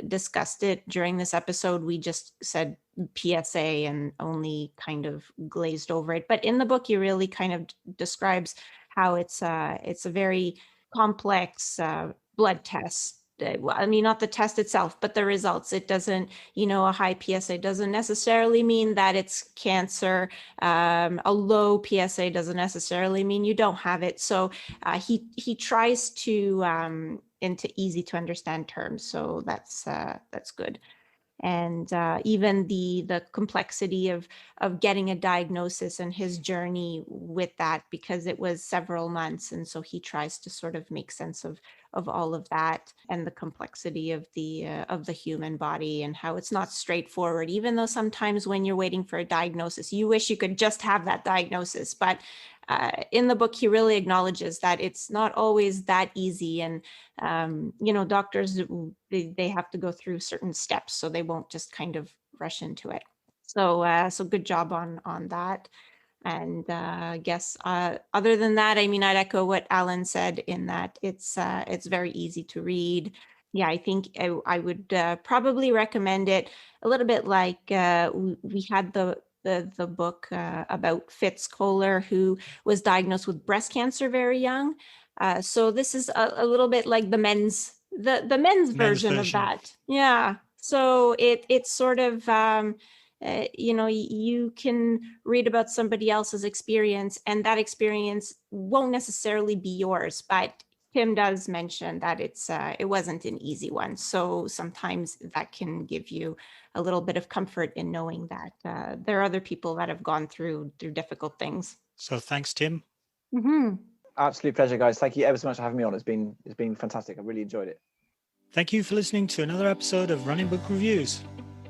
B: discussed it during this episode. We just said PSA and only kind of glazed over it. But in the book, he really kind of describes how it's a very complex blood test. I mean, not the test itself, but the results. It doesn't, a high PSA doesn't necessarily mean that it's cancer. A low PSA doesn't necessarily mean you don't have it. So he tries to into easy to understand terms. So that's good. And even the complexity of getting a diagnosis and his journey with that, because it was several months, and so he tries to sort of make sense of all of that, and the complexity of the human body, and how it's not straightforward. Even though sometimes when you're waiting for a diagnosis, you wish you could just have that diagnosis, but in the book, he really acknowledges that it's not always that easy. And, doctors, they have to go through certain steps, so they won't just kind of rush into it. So good job on that. And I guess other than that, I mean, I'd echo what Alan said in that it's very easy to read. Yeah, I think I would probably recommend it a little bit like we had the book about Fitz Kohler, who was diagnosed with breast cancer very young. So this is a little bit like the men's version of that. Yeah. So it's sort of you can read about somebody else's experience, and that experience won't necessarily be yours, but Tim does mention that it wasn't an easy one. So sometimes that can give you a little bit of comfort in knowing that there are other people that have gone through difficult things.
A: So thanks, Tim.
B: Mm-hmm.
C: Absolute pleasure, guys. Thank you ever so much for having me on. It's been fantastic. I really enjoyed it.
A: Thank you for listening to another episode of Running Book Reviews.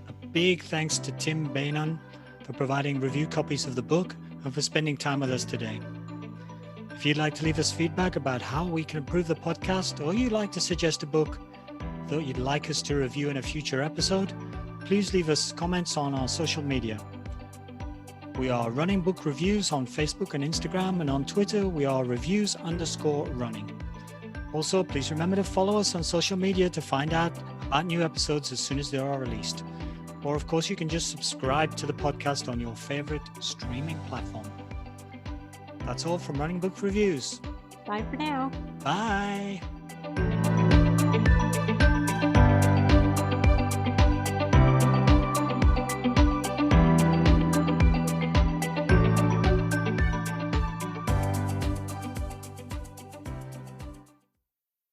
A: A big thanks to Tim Beynon for providing review copies of the book and for spending time with us today. If you'd like to leave us feedback about how we can improve the podcast, or you'd like to suggest a book that you'd like us to review in a future episode, please leave us comments on our social media. We are Running Book Reviews on Facebook and Instagram, and on Twitter we are reviews_running. Also, please remember to follow us on social media to find out about new episodes as soon as they are released. Or of course, you can just subscribe to the podcast on your favorite streaming platform. That's all from Running Book Reviews.
B: Bye for now.
A: Bye.